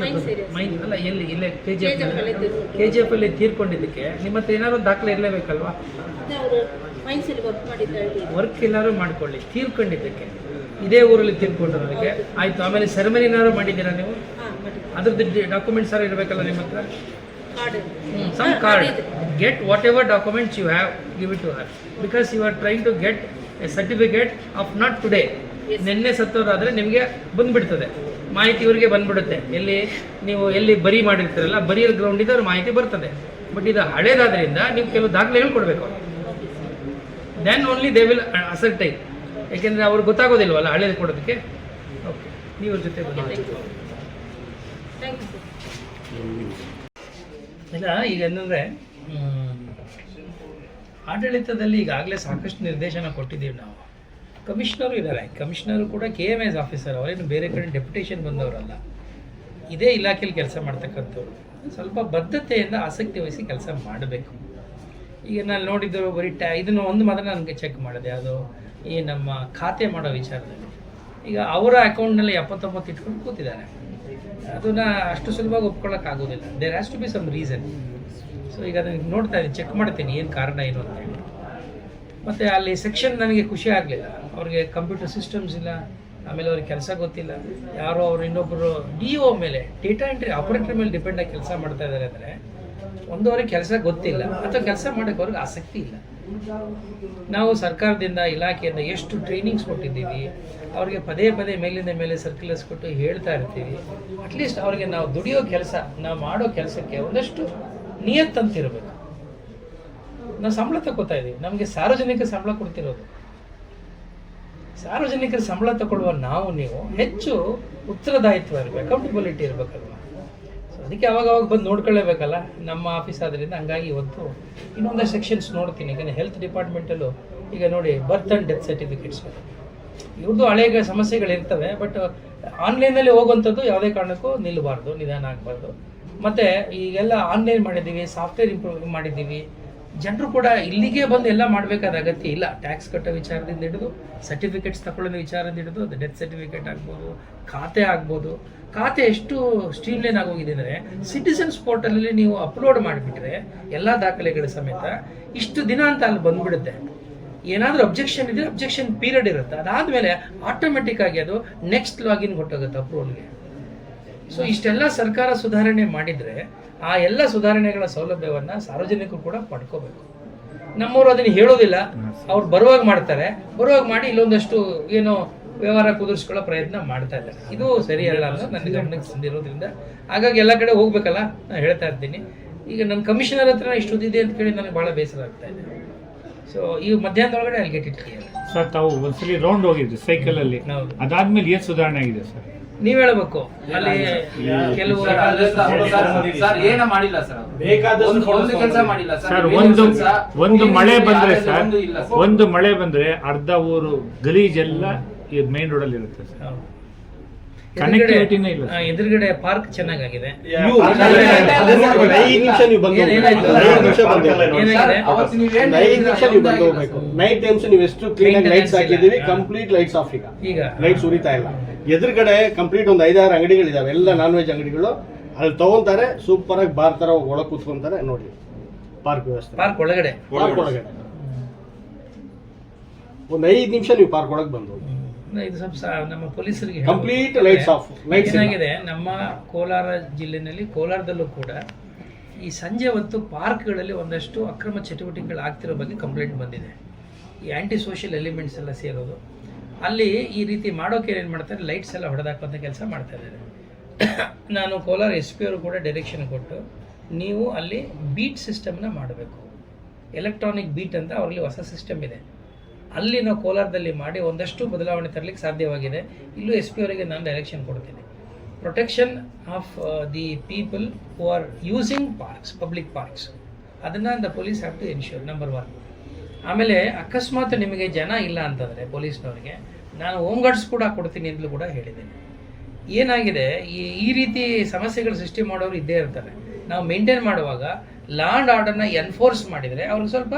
ಮೈನ್ ಅಲ್ಲ, ಎಲ್ಲಿ ಇಲ್ಲೇ KGF ಅಲ್ಲಿ ತೀರ್ಕೊಂಡಿದ್ದಕ್ಕೆ ನಿಮ್ಮ ಹತ್ರ ಏನಾದ್ರು ದಾಖಲೆ ಇರಲೇಬೇಕಲ್ವಾ? ವರ್ಕ್ ಏನಾದ್ರು ಮಾಡ್ಕೊಳ್ಳಿ. ತೀರ್ಕೊಂಡಿದ್ದಕ್ಕೆ ಇದೇ ಊರಲ್ಲಿ ತೀರ್ಕೊಂಡಿರೋದಕ್ಕೆ ಆಯಿತು. ಆಮೇಲೆ ಸೆರೆಮನಿ ಏನಾದ್ರು ಮಾಡಿದ್ದೀರಾ ನೀವು? ಅದ್ರದ್ದು ಡಾಕ್ಯುಮೆಂಟ್ಸ್ ಯಾರು ಇರಬೇಕಲ್ಲ ನಿಮ್ಮ ಹತ್ರ? some card. Get whatever documents you have, give it to her. Because you are trying to get a certificate of not today. ನಿನ್ನೆ ಸತ್ತೋರಾದರೆ ನಿಮಗೆ ಬಂದುಬಿಡ್ತದೆ ಮಾಹಿತಿ, ಇವರಿಗೆ ಬಂದುಬಿಡುತ್ತೆ. ಎಲ್ಲಿ ಬರಿ ಮಾಡಿರ್ತೀರಲ್ಲ, ಬರಿಯಲ್ ಗ್ರೌಂಡಿಂದ ಅವ್ರ ಮಾಹಿತಿ ಬರ್ತದೆ. ಬಟ್ ಇದು ಹಳೇದಾದ್ರಿಂದ ನೀವು ಕೆಲವು ದಾಖಲೆಗಳು ಕೊಡಬೇಕು. Then only they will ascertain. ಯಾಕೆಂದರೆ ಅವ್ರಿಗೆ ಗೊತ್ತಾಗೋದಿಲ್ವಲ್ಲ ಹಳೇದು ಕೊಡೋದಕ್ಕೆ. ಓಕೆ, ನೀವು ಜೊತೆ ಬನ್ನಿ. ಇಲ್ಲ, ಈಗ ಏನಂದರೆ ಆಡಳಿತದಲ್ಲಿ ಈಗಾಗಲೇ ಸಾಕಷ್ಟು ನಿರ್ದೇಶನ ಕೊಟ್ಟಿದ್ದೀವಿ ನಾವು. ಕಮಿಷನರು ಇದ್ದಾರೆ, ಕಮಿಷನರು ಕೂಡ KMS ಆಫೀಸರ್, ಅವರೇನು ಬೇರೆ ಕಡೆ ಡೆಪ್ಯುಟೇಷನ್ ಬಂದವರಲ್ಲ, ಇದೇ ಇಲಾಖೆಯಲ್ಲಿ ಕೆಲಸ ಮಾಡ್ತಕ್ಕಂಥವ್ರು. ಸ್ವಲ್ಪ ಬದ್ಧತೆಯಿಂದ ಆಸಕ್ತಿ ವಹಿಸಿ ಕೆಲಸ ಮಾಡಬೇಕು. ಈಗ ನಾನು ನೋಡಿದ್ದು ಬರೀ ಇದನ್ನು ಒಂದು ಮಾತ್ರ ನನಗೆ ಚೆಕ್ ಮಾಡಿದೆ, ಅದು ಈ ನಮ್ಮ ಖಾತೆ ಮಾಡೋ ವಿಚಾರದಲ್ಲಿ. ಈಗ ಅವರ ಅಕೌಂಟ್ನಲ್ಲಿ 79 ಇಟ್ಕೊಂಡು ಕೂತಿದ್ದಾರೆ. ಅದನ್ನು ಅಷ್ಟು ಸುಲಭವಾಗಿ ಒಪ್ಕೊಳ್ಳೋಕ್ಕಾಗೋದಿಲ್ಲ. There has to be some reason. So ಈಗ ಅದನ್ನು ನೋಡ್ತಾ ಇದ್ದೀನಿ, ಚೆಕ್ ಮಾಡ್ತೀನಿ ಏನು ಕಾರಣ ಏನು ಅಂತ ಹೇಳಿ. ಮತ್ತು ಅಲ್ಲಿ ಸೆಕ್ಷನ್ ನನಗೆ ಖುಷಿ ಆಗಲಿಲ್ಲ. ಅವ್ರಿಗೆ ಕಂಪ್ಯೂಟರ್ ಸಿಸ್ಟಮ್ಸ್ ಇಲ್ಲ, ಆಮೇಲೆ ಅವ್ರಿಗೆ ಕೆಲಸ ಗೊತ್ತಿಲ್ಲ. ಯಾರೋ ಅವರು ಇನ್ನೊಬ್ಬರು DO ಮೇಲೆ, ಡೇಟಾ ಎಂಟ್ರಿ ಆಪರೇಟರ್ ಮೇಲೆ ಡಿಪೆಂಡಾಗಿ ಕೆಲಸ ಮಾಡ್ತಾ ಇದ್ದಾರೆ ಅಂದರೆ ಒಂದು ಅವ್ರಿಗೆ ಕೆಲಸ ಗೊತ್ತಿಲ್ಲ ಅಥವಾ ಕೆಲಸ ಮಾಡೋಕ್ಕೆ ಅವ್ರಿಗೆ ಆಸಕ್ತಿ ಇಲ್ಲ. ನಾವು ಸರ್ಕಾರದಿಂದ, ಇಲಾಖೆಯಿಂದ ಎಷ್ಟು ಟ್ರೈನಿಂಗ್ಸ್ ಕೊಟ್ಟಿದ್ದೀವಿ, ಅವ್ರಿಗೆ ಪದೇ ಪದೇ ಮೇಲಿಂದ ಮೇಲೆ ಸರ್ಕ್ಯುಲರ್ಸ್ ಕೊಟ್ಟು ಹೇಳ್ತಾ ಇರ್ತೀವಿ. ಅಟ್ಲೀಸ್ಟ್ ಅವ್ರಿಗೆ ನಾವು ದುಡಿಯೋ ಕೆಲಸ, ನಾವು ಮಾಡೋ ಕೆಲಸಕ್ಕೆ ಒಂದಷ್ಟು ನಿಯತ್ತಂತಿರಬೇಕು. ನಾವು ಸಂಬಳ ತಗೋತಾ ಇದ್ದೀವಿ, ನಮಗೆ ಸಾರ್ವಜನಿಕ ಸಂಬಳ ಕೊಡ್ತಿರೋದು. ಸಾರ್ವಜನಿಕರ ಸಂಬಳ ತಗೊಳ್ಳುವ ನೀವು ಹೆಚ್ಚು ಉತ್ತರದಾಯಿತ್ವ ಇರಬೇಕು, ಅಕೌಂಟಬಿಲಿಟಿ ಇರಬೇಕಲ್ವ. ಸೊ ಅದಕ್ಕೆ ಅವಾಗ ಬಂದು ನೋಡ್ಕೊಳ್ಳೇಬೇಕಲ್ಲ ನಮ್ಮ ಆಫೀಸ್ ಆದ್ದರಿಂದ. ಹಂಗಾಗಿ ಇವತ್ತು ಇನ್ನೊಂದು ಸೆಕ್ಷನ್ಸ್ ನೋಡ್ತೀನಿ. ಈಗ ಹೆಲ್ತ್ ಡಿಪಾರ್ಟ್ಮೆಂಟಲ್ಲೂ ಈಗ ನೋಡಿ, ಬರ್ತ್ ಆ್ಯಂಡ್ ಡೆತ್ ಸರ್ಟಿಫಿಕೇಟ್ಸ್ ಇವ್ರದ್ದು ಹಳೆಯ ಸಮಸ್ಯೆಗಳಿರ್ತವೆ. ಬಟ್ ಆನ್ಲೈನಲ್ಲಿ ಹೋಗುವಂಥದ್ದು ಯಾವುದೇ ಕಾರಣಕ್ಕೂ ನಿಲ್ಲಬಾರ್ದು, ನಿಧಾನ ಆಗಬಾರ್ದು. ಮತ್ತು ಈಗೆಲ್ಲ ಆನ್ಲೈನ್ ಮಾಡಿದ್ದೀವಿ, ಸಾಫ್ಟ್ವೇರ್ ಇಂಪ್ರೂವ್ ಮಾಡಿದ್ದೀವಿ. ಜನರು ಕೂಡ ಇಲ್ಲಿಗೆ ಬಂದು ಎಲ್ಲ ಮಾಡಬೇಕಾದ ಅಗತ್ಯ ಇಲ್ಲ. ಟ್ಯಾಕ್ಸ್ ಕಟ್ಟೋ ವಿಚಾರದಿಂದ ಹಿಡಿದು, ಸರ್ಟಿಫಿಕೇಟ್ಸ್ ತಗೊಳ್ಳೋ ವಿಚಾರದಿಂದ ಹಿಡಿದು, ಅದು ಡೆತ್ ಸರ್ಟಿಫಿಕೇಟ್ ಆಗ್ಬೋದು, ಖಾತೆ ಆಗ್ಬೋದು. ಖಾತೆ ಎಷ್ಟು ಸ್ಟ್ರೀಮ್ಲೈನ್ ಆಗೋಗಿದೆ ಅಂದರೆ, ಸಿಟಿಸನ್ಸ್ ಪೋರ್ಟಲಲ್ಲಿ ನೀವು ಅಪ್ಲೋಡ್ ಮಾಡಿಬಿಟ್ರೆ ಎಲ್ಲ ದಾಖಲೆಗಳ ಸಮೇತ ಇಷ್ಟು ದಿನ ಅಂತ ಅಲ್ಲಿ ಬಂದುಬಿಡುತ್ತೆ. ಏನಾದರೂ ಅಬ್ಜೆಕ್ಷನ್ ಇದ್ದರೆ ಅಬ್ಜೆಕ್ಷನ್ ಪೀರಿಯಡ್ ಇರುತ್ತೆ, ಅದಾದಮೇಲೆ ಆಟೋಮೆಟಿಕ್ ಆಗಿ ಅದು ನೆಕ್ಸ್ಟ್ ಲಾಗಿನ್ ಹೊಟ್ಟೋಗುತ್ತೆ ಅಪ್ರೂವಲ್ಗೆ. ಸೊ ಇಷ್ಟೆಲ್ಲ ಸರ್ಕಾರ ಸುಧಾರಣೆ ಮಾಡಿದರೆ ಆ ಎಲ್ಲ ಸುಧಾರಣೆಗಳ ಸೌಲಭ್ಯವನ್ನು ಸಾರ್ವಜನಿಕರು ಕೂಡ ಪಡ್ಕೋಬೇಕು. ನಮ್ಮವರು ಅದನ್ನು ಹೇಳೋದಿಲ್ಲ, ಅವ್ರು ಬರುವಾಗ ಮಾಡ್ತಾರೆ, ಬರುವಾಗ ಮಾಡಿ ಇಲ್ಲೊಂದಷ್ಟು ಏನೋ ವ್ಯವಹಾರ ಕುದುರಿಸ್ಕೊಳ್ಳೋ ಪ್ರಯತ್ನ ಮಾಡ್ತಾ ಇದ್ದಾರೆ. ಇದು ಸರಿಯಲ್ಲ ಅನ್ನೋದು ನನ್ನ ಗಮನಕ್ಕೆ ಬಂದಿರೋದ್ರಿಂದ ಹಾಗಾಗಿ ಎಲ್ಲ ಕಡೆ ಹೋಗ್ಬೇಕಲ್ಲ, ನಾನು ಹೇಳ್ತಾ ಇರ್ತೀನಿ. ಈಗ ನನ್ನ ಕಮಿಷನರ್ ಹತ್ರ ಇಷ್ಟು ಇದೆ ಅಂತ ಕೇಳಿ ನನಗೆ ಭಾಳ ಬೇಸರ ಆಗ್ತಾ ಇದೆ. ಸೊ ಈ ಮಧ್ಯಾಹ್ನದೊಳಗಡೆ ಅಲ್ಲಿ ಗೆಟ್ ಇಟ್ ಕ್ಲಿಯರ್. ಸರ್, ತಾವು ಒಂದ್ಸಲಿ ರೌಂಡ್ ಹೋಗಿದ್ರಿ ಸೈಕಲಲ್ಲಿ, ಅದಾದ್ಮೇಲೆ ಏನು ಸುಧಾರಣೆ ಆಗಿದೆ ಸರ್? ನೀವ್ ಹೇಳ್ಬೇಕು. ಅಲ್ಲಿ ಕೆಲವು ಏನ ಮಾಡಿಲ್ಲ ಸರ್, ಒಂದು ಕೆಲಸ ಮಾಡಿಲ್ಲ ಸರ್. ಒಂದು ಮಳೆ ಬಂದ್ರೆ ಸರ್, ಒಂದು ಮಳೆ ಬಂದ್ರೆ ಅರ್ಧ ಊರು ಗಲೀಜೆಲ್ಲ ಈ ಮೇನ್ ರೋಡ್ ಅಲ್ಲಿ ಇರುತ್ತೆ ಸರ್. ಕನೆಕ್ಟಿವಿಟಿನೇ ಇಲ್ಲ. ಎದುರುಗಡೆ ಪಾರ್ಕ್ ಚೆನ್ನಾಗಿದೆ. ನೈಟ್ ಟೈಮ್ಸ್ ನೀವು ಎಷ್ಟು ಕ್ಲೀನ್ ಆಗಿ ಲೈಟ್ಸ್ ಹಾಕಿದೀವಿ, ಕಂಪ್ಲೀಟ್ ಲೈಟ್ಸ್ ಆಫ್. ಈಗ ಲೈಟ್ಸ್ ಉರಿತಾ ಇಲ್ಲ. ಎದುರುಗಡೆ ಕಂಪ್ಲೀಟ್ ಒಂದು 5-6 ಅಂಗಡಿಗಳಿದಾವೆ, ಎಲ್ಲ ನಾನ್ ವೆಜ್ ಅಂಗಡಿಗಳು. ಅಲ್ಲಿ ತಗೊಂತಾರೆ, ಸೂಪರ್ ಆಗಿ ಬಾರ್ ತರ ಒಳಗೆ ಕೂತ್ಕೊಂತಾರೆ. ನೋಡಿ ಪಾರ್ಕ್ ವ್ಯವಸ್ಥೆ, ಪಾರ್ಕ್ ಒಳಗಡೆ ಒಂದು 5 ನಿಮಿಷ ನೀವು ಪಾರ್ಕ್ ಒಳಗೆ ಬಂದು ಇದು ಸ್ವಲ್ಪ ನಮ್ಮ ಪೊಲೀಸರಿಗೆ ಕಂಪ್ಲೀಟ್ ಲೈಟ್ಸ್ ಆಫ್. ಲೈಟ್ಸ್ ಏನಾಗಿದೆ, ನಮ್ಮ ಕೋಲಾರ ಜಿಲ್ಲೆಯಲ್ಲಿ, ಕೋಲಾರದಲ್ಲೂ ಕೂಡ ಈ ಸಂಜೆ ಹೊತ್ತು ಪಾರ್ಕ್ಗಳಲ್ಲಿ ಒಂದಷ್ಟು ಅಕ್ರಮ ಚಟುವಟಿಕೆಗಳು ಆಗ್ತಿರೋ ಬಗ್ಗೆ ಕಂಪ್ಲೇಂಟ್ ಬಂದಿದೆ. ಈ ಆ್ಯಂಟಿ ಸೋಷಿಯಲ್ ಎಲಿಮೆಂಟ್ಸ್ ಎಲ್ಲ ಸೇರೋದು, ಅಲ್ಲಿ ಈ ರೀತಿ ಮಾಡೋಕೆ ಏನು ಮಾಡ್ತಾರೆ, ಲೈಟ್ಸ್ ಎಲ್ಲ ಹೊಡೆದಾಕುವಂಥ ಕೆಲಸ ಮಾಡ್ತಾ ಇದ್ದಾರೆ. ನಾನು ಕೋಲಾರ SP ಅವರು ಕೂಡ ಡೈರೆಕ್ಷನ್ ಕೊಟ್ಟು, ನೀವು ಅಲ್ಲಿ ಬೀಟ್ ಸಿಸ್ಟಮ್ನ ಮಾಡಬೇಕು. ಎಲೆಕ್ಟ್ರಾನಿಕ್ ಬೀಟ್ ಅಂತ ಅವರಲ್ಲಿ ಹೊಸ ಸಿಸ್ಟಮ್ ಇದೆ, ಅಲ್ಲಿ ನಾವು ಕೋಲಾರದಲ್ಲಿ ಮಾಡಿ ಒಂದಷ್ಟು ಬದಲಾವಣೆ ತರಲಿಕ್ಕೆ ಸಾಧ್ಯವಾಗಿದೆ. ಇಲ್ಲೂ SP ಅವರಿಗೆ ನಾನು ಡೈರೆಕ್ಷನ್ ಕೊಡ್ತೀನಿ. Protection of the people who are using parks, public parks, ಅದನ್ನು the police have to ensure, number 1. ಆಮೇಲೆ ಅಕಸ್ಮಾತ್ ನಿಮಗೆ ಜನ ಇಲ್ಲ ಅಂತಂದರೆ ಪೊಲೀಸ್ನವ್ರಿಗೆ ನಾನು ಹೋಮ್ ಗಾರ್ಡ್ಸ್ ಕೂಡ ಕೊಡ್ತೀನಿ ಅಂತಲೂ ಕೂಡ ಹೇಳಿದ್ದೀನಿ. ಏನಾಗಿದೆ, ಈ ರೀತಿ ಸಮಸ್ಯೆಗಳು ಸೃಷ್ಟಿ ಮಾಡೋರು ಇದ್ದೇ ಇರ್ತಾರೆ. ನಾವು ಮೇಂಟೈನ್ ಮಾಡುವಾಗ ಲಾ ಆ್ಯಂಡ್ ಆರ್ಡರ್ನ ಎನ್ಫೋರ್ಸ್ ಮಾಡಿದರೆ ಅವ್ರಿಗೆ ಸ್ವಲ್ಪ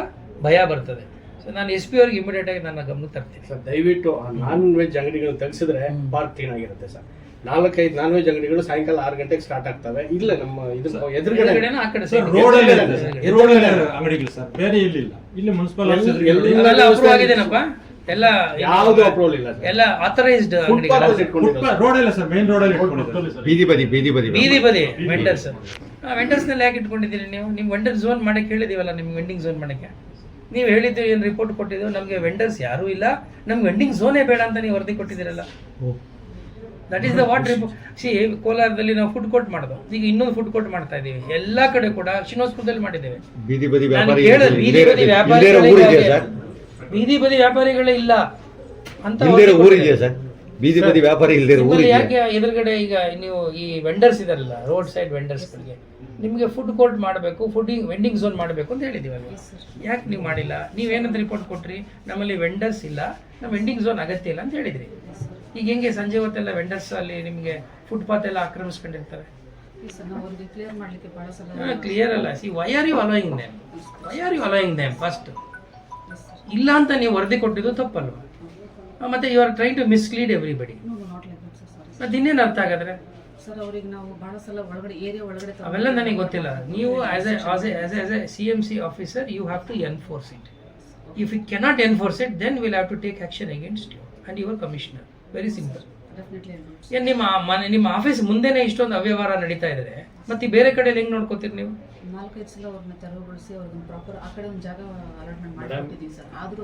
ಭಯ ಬರ್ತದೆ. ಸೊ ನಾನು SP ಅವ್ರಿಗೆ ಇಮಿಡಿಯೇಟ್ ಆಗಿ ನನ್ನ ಗಮನಕ್ಕೆ ತರ್ತೀನಿ. ಸರ್, ದಯವಿಟ್ಟು ನಾನ್ ವೆಜ್ ಅಂಗಡಿಗಳು ತೆಗೆಸಿದ್ರೆ ಪಾರ್ಕ್ ಕ್ಲೀನ್ ಆಗಿರುತ್ತೆ ಸರ್. 4-5 ನಾನ್ ವೆಜ್ ಅಂಗಡಿಗಳು ಸಾಯಂಕಾಲ 6 ಗಂಟೆಗೆ ಸ್ಟಾರ್ಟ್ ಆಗ್ತವೆ. ಇಲ್ಲ ನಮ್ಮ ಎದುರುಗಡೆ ಆ ಕಡೆ ಅಂಗಡಿಗಳು ಸರ್, ಬೇರೆ ಇಲ್ಲಿಲ್ಲ. ಇಲ್ಲಿ ಮುನ್ಸಿಪಲ್ ಅಪ್ರೂವ್ ಆಗಿದೆನಪ್ಪ, ಎಲ್ಲ ಯಾವುದು ಅಪ್ರೂವಲ್ ಇಲ್ಲ, ಎಲ್ಲ ಆಥರೈಸ್ಡ್ ರೋಡ್ ಇಲ್ಲ ಸರ್, ಮೇನ್ ರೋಡ್ ಅಲ್ಲಿ ಬೀದಿ ಬದಿ ಬೀದಿ ಬದಿ ವೆಂಡರ್ಸ್. ವೆಂಡರ್ಸ್ನೆಲ್ಲ ಯಾಕೆ ಇಟ್ಕೊಂಡಿದ್ದೀರಿ ನೀವು? ನಿಮ್ಮ ವೆಂಡರ್ ಝೋನ್ ಮಾಡಕ್ಕೆ ಹೇಳಿದೀವಲ್ಲ, ನಿಮ್ಗೆ ವೆಂಡಿಂಗ್ ಝೋನ್ ಮಾಡೋಕ್ಕೆ ನೀವು ಹೇಳಿದ್ದು ಏನು ರಿಪೋರ್ಟ್ ಕೊಟ್ಟಿದ್ದು, ನಮಗೆ ವೆಂಡರ್ಸ್ ಯಾರೂ ಇಲ್ಲ, ನಮ್ಗೆ ವೆಂಡಿಂಗ್ ಝೋನೇ ಬೇಡ ಅಂತ ನೀವು ವರದಿ ಕೊಟ್ಟಿದ್ದೀರಲ್ಲ. That is the what report. See ಕೋಲಾರದಲ್ಲಿ ನಾವು ಫುಡ್ ಕೋರ್ಟ್ ಮಾಡೋದು, ಈಗ ಇನ್ನೊಂದು ಫುಡ್ ಕೋರ್ಟ್ ಮಾಡ್ತಾ ಇದ್ದೀವಿ. ಎಲ್ಲ ಕಡೆ ಕೂಡ ಶ್ರೀನಿವಾಸಪುರದಲ್ಲಿ ಮಾಡಿದ್ದೇವೆ. ಬೀದಿ ಬದಿ ನಾನು ವ್ಯಾಪಾರಿ ಕೇಳಿದೆ, ಬೀದಿ ಬದಿ ವ್ಯಾಪಾರಿಗಳೇ ಬೀದಿ ಬದಿ ವ್ಯಾಪಾರಿಗಳೇ ಇಲ್ಲ ಅಂತ ಊರಿದೆಯಾ ಸರ್? ಬೀದಿ ಬದಿ ವ್ಯಾಪಾರಿ ಇಲ್ಲದೆ ನಿಮ್ಮಲ್ಲಿ ಯಾಕೆ ಎದುರುಗಡೆ ಈಗ ನೀವು ಈ ವೆಂಡರ್ಸ್ ಇದಾರಲ್ಲ, ರೋಡ್ ಸೈಡ್ ವೆಂಡರ್ಸ್ಗಳಿಗೆ ನಿಮಗೆ ಫುಡ್ ಕೋರ್ಟ್ ಮಾಡಬೇಕು, ವೆಂಡಿಂಗ್ ಝೋನ್ ಮಾಡಬೇಕು ಅಂತ ಹೇಳಿದೀವಲ್ಲ, ಯಾಕೆ ನೀವು ಮಾಡಿಲ್ಲ? ನೀವೇನಂತ ರಿಪೋರ್ಟ್ ಕೊಟ್ರಿ? ನಮ್ಮಲ್ಲಿ ವೆಂಡರ್ಸ್ ಇಲ್ಲ, ನಮ್ಮ ವೆಂಡಿಂಗ್ ಝೋನ್ ಅಗತ್ಯ ಇಲ್ಲ ಅಂತ ಹೇಳಿದ್ರಿ. ಈಗ ಹೆಂಗೆ ಸಂಜೆ ಹೊತ್ತೆಲ್ಲ ವೆಂಡರ್ಸ್ ಅಲ್ಲಿ ನಿಮಗೆ ಫುಟ್ಪಾತ್ ಎಲ್ಲ ಆಕ್ರಮಿಸ್ಕೊಂಡಿರ್ತಾರೆ? ಕ್ಲಿಯರ್ ಅಲ್ಲ. See why are you allowing them? Why are you allowing them? First ಇಲ್ಲ ಅಂತ ನೀವು ವರದಿ ಕೊಟ್ಟಿದ್ದು ತಪ್ಪಲ್ವಾ? ಮತ್ತೆ you are trying to mislead everybody. ಮತ್ತೆ ಇನ್ನೇನು ಅರ್ಥ ಆಗಾದ್ರೆ ಸರ್ ಅವ್ರಿಗೆ ನಾವು ಬಹಳ ಸಲ ಒಳಗಡೆ ಏರಿಯಾ ಒಳಗಡೆ ಅವೆಲ್ಲ ನನಗೆ ಗೊತ್ತಿಲ್ಲ. ನೀವು as a CMC officer you have to enforce it. If you cannot enforce it then will have to take action against you and your commissioner. Very simple. ಏನು ನಿಮ್ಮ ಆಫೀಸ್ ಮುಂದೆನೇ ಇಷ್ಟೊಂದು ಅವ್ಯವಹಾರ ನಡೀತಾ ಇದ್ರೆ ಮತ್ತೆ ಬೇರೆ ಕಡೆ ಹೆಂಗೆ ನೋಡ್ಕೋತೀರಿ ನೀವು? 4-5 ಸಲ ಅವ್ರನ್ನ ತೆರವುಗೊಳಿಸಿ ಅವ್ರಿಗೆ ಪ್ರಾಪರ್ ಆ ಕಡೆ ಒಂದು ಜಾಗ ಅಲಾಟ್ಮೆಂಟ್ ಮಾಡಿಕೊಟ್ಟಿದ್ದೀವಿ ಸರ್. ಆದರೂ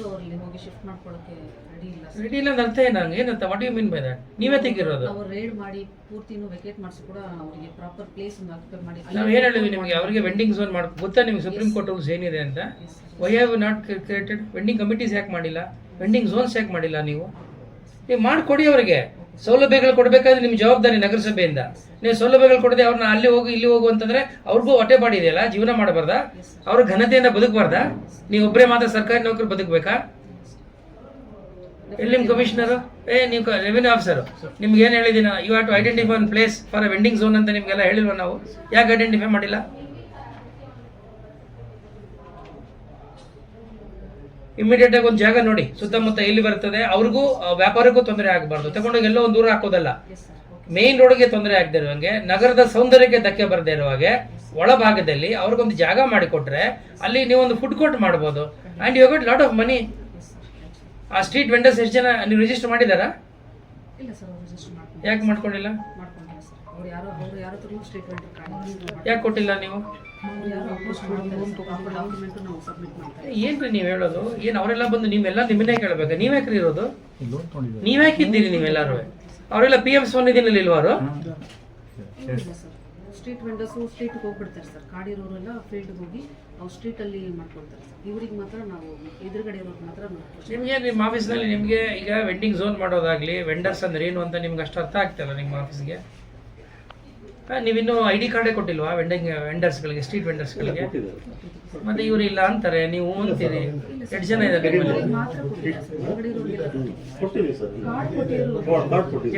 ಅವರಲ್ಲಿ ಹೋಗಿ ಶಿಫ್ಟ್ ಮಾಡ್ಕೊಳ್ಳೋಕೆ ರೆಡಿ ಇಲ್ಲ ಸರ್. ರೆಡಿ ಇಲ್ಲ ಅಂತ ಅರ್ಥ ಏನಂತ? What you mean by that? ನೀವೇ ತೆಗಿರೋದು? ನಾವು ರೇಡ್ ಮಾಡಿ ಪೂರ್ತಿನೂ ವೆಕೇಟ್ ಮಾಡಿಸಿ ಕೂಡ ಅವರಿಗೆ ಪ್ರಾಪರ್ ಪ್ಲೇಸ್ ಒಂದು ಆಕ್ಯುಪೈ ಮಾಡಿ. ನಾವು ಏನು ಹೇಳಿದ್ವಿ ನಿಮಗೆ? ಅವರಿಗೆ ವೆಂಡಿಂಗ್ ಝೋನ್ ಮಾಡಿ ಗೊತ್ತಾ ನಿಮ್ಗೆ ಸುಪ್ರೀಂ ಕೋರ್ಟ್ ರೂಲ್ಸ್ ಏನಿದೆ ಅಂತ? Why have not created vending committees? ಯಾಕೆ ಮಾಡಿಲ್ಲ? ವೆಂಡಿಂಗ್ ಝೋನ್ಸ್ ಯಾಕೆ ಮಾಡಿಲ್ಲ? ನೀವು ಮಾಡಿಕೊಡಿ. ಅವರಿಗೆ ಸೌಲಭ್ಯಗಳು ಕೊಡಬೇಕಾದ್ರೆ ನಿಮ್ಮ ಜವಾಬ್ದಾರಿ ನಗರಸಭೆಯಿಂದ. ನೀವು ಸೌಲಭ್ಯಗಳು ಕೊಡದೆ ಅವ್ರನ್ನ ಅಲ್ಲಿ ಹೋಗು ಇಲ್ಲಿ ಹೋಗು ಅಂತಂದ್ರೆ ಅವ್ರಿಗೂ ಹೊಟ್ಟೆ ಬಾಡಿದೆಯಲ್ಲ, ಜೀವನ ಮಾಡಬಾರ್ದಾ? ಅವ್ರ ಘನತೆಯಿಂದ ಬದುಕಬಾರ್ದಾ? ನೀವು ಒಬ್ಬರೇ ಮಾತ್ರ ಸರ್ಕಾರಿ ನೌಕರು ಬದುಕಬೇಕಾ? ಎಲ್ಲಿ ನಿಮ್ಮ ಕಮಿಷನರು? ನೀವು ರೆವಿನ್ಯೂ ಆಫೀಸರು, ನಿಮ್ಗೆ ಏನು ಹೇಳಿದ್ದೀನ? You have to identify one place for a vending zone ಅಂತ ನಿಮಗೆಲ್ಲ ಹೇಳಿಲ್ವ ನಾವು? ಯಾಕೆ ಐಡೆಂಟಿಫೈ ಮಾಡಿಲ್ಲ? ಇಮಿಡಿಯೇಟ್ ಆಗಿ ಒಂದು ಜಾಗ ನೋಡಿ ಸುತ್ತಮುತ್ತ ಎಲ್ಲಿ ಬರ್ತದೆ, ಅವ್ರಿಗೂ ವ್ಯಾಪಾರಕ್ಕೂ ತೊಂದರೆ ಆಗಬಾರ್ದು. ತಗೊಂಡೋಗಿ ಎಲ್ಲೋ ಒಂದು ದೂರ ಹಾಕೋದಲ್ಲ. ಮೇನ್ ರೋಡ್ಗೆ ತೊಂದರೆ ಆಗದೆ ಇರುವಂಗೆ, ನಗರದ ಸೌಂದರ್ಯಕ್ಕೆ ಧಕ್ಕೆ ಬರದೇ ಇರುವ ಹಾಗೆ ಒಳಭಾಗದಲ್ಲಿ ಅವ್ರಿಗೊಂದು ಜಾಗ ಮಾಡಿಕೊಟ್ರೆ ಅಲ್ಲಿ ನೀವೊಂದು ಫುಡ್ ಕೋರ್ಟ್ ಮಾಡ್ಬೋದು. And you got lot of money. ಆ ಸ್ಟ್ರೀಟ್ ವೆಂಡರ್ಸ್ ಎಷ್ಟು ಜನ ನೀವು ರಿಜಿಸ್ಟರ್ ಮಾಡಿದಾರಾ? ಇಲ್ಲ ಸರ್, ಅವ್ರು ರಿಜಿಸ್ಟರ್ ಮಾಡ್ಕೊಂಡು ಯಾಕೆ ಮಾಡ್ಕೊಂಡಿಲ್ಲ? ಮಾಡ್ಕೊಂಡಿಲ್ಲ ಸರ್. ಅವ್ರು ಯಾರೋ ಥರ ಸ್ಟೇಟ್ ವೆಂಡರ್ ಕಾರ್ಡ್ ಯಾಕೆ ಕೊಟ್ಟಿಲ್ಲ ನೀವು? ಯಾರು ಅಪೋಸ್ ಮಾಡ್ತಾರೆ ಪ್ರಾಪರ್ ಡಾಕ್ಯುಮೆಂಟು ನಾವು ಸಬ್ಮಿಟ್ ಮಾಡ್ತಾರೆ. ಏನ್ರಿ ನೀವು ಹೇಳೋದು? ಏನು ಅವರೆಲ್ಲ ಬಂದು ನೀವೆಲ್ಲ ನಿಮ್ಮನ್ನೇ ಕೇಳಬೇಕು? ನೀವ್ಯಾಕ್ರಿ ಇರೋದು? ನೀವ್ಯಾಕಿದ್ದೀರಿ ನೀವೆಲ್ಲರೂ? ಅವರೆಲ್ಲ PM ಸ್ವನಿಧಿನಲ್ಲಿ ಇಲ್ವಾರು? ಇಲ್ಲ ಸರ್, ಸ್ಟ್ರೀಟ್ ವೆಂಡರ್ಸು ಸ್ಟ್ರೀಟ್ಗೆ ಹೋಗ್ಬಿಡ್ತಾರೆ ಸರ್. ಕಾಡಿರೋರೆಲ್ಲ ಫೀಲ್ಡ್ಗೆ ಹೋಗಿ ಅವ್ರು ಸ್ಟ್ರೀಟಲ್ಲಿ ಮಾಡ್ಕೊಳ್ತಾರೆ ಸರ್. ಇವ್ರಿಗೆ ಮಾತ್ರ ನಾವು ಎದುರುಗಡೆ ಇರೋರಿಗೆ ಮಾತ್ರ ನಿಮಗೆ ನಿಮ್ಮ ಆಫೀಸ್ನಲ್ಲಿ ನಿಮಗೆ ಈಗ ವೆಂಡಿಂಗ್ ಝೋನ್ ಮಾಡೋದಾಗ್ಲಿ, ವೆಂಡರ್ಸ್ ಅಂದ್ರೆ ಏನು ಅಂತ ನಿಮ್ಗೆ ಅಷ್ಟು ಅರ್ಥ ಆಗ್ತಲ್ಲ ನಿಮ್ಮ ಆಫೀಸ್ಗೆ? ನೀವಿನ್ನೂ ID ಕಾರ್ಡೇ ಕೊಟ್ಟಿಲ್ವಾ ವೆಂಡರ್ಸ್ಗಳಿಗೆ, ಸ್ಟ್ರೀಟ್ ವೆಂಡರ್ಸ್ಗಳಿಗೆ? ಮತ್ತೆ ಇವರು ಇಲ್ಲ ಅಂತಾರೆ, ನೀವು ಅಂತೀರಿ. ಎಷ್ಟು ಜನ ಇದ್ದಾರೆ ನಿಮ್ಮಲ್ಲಿ?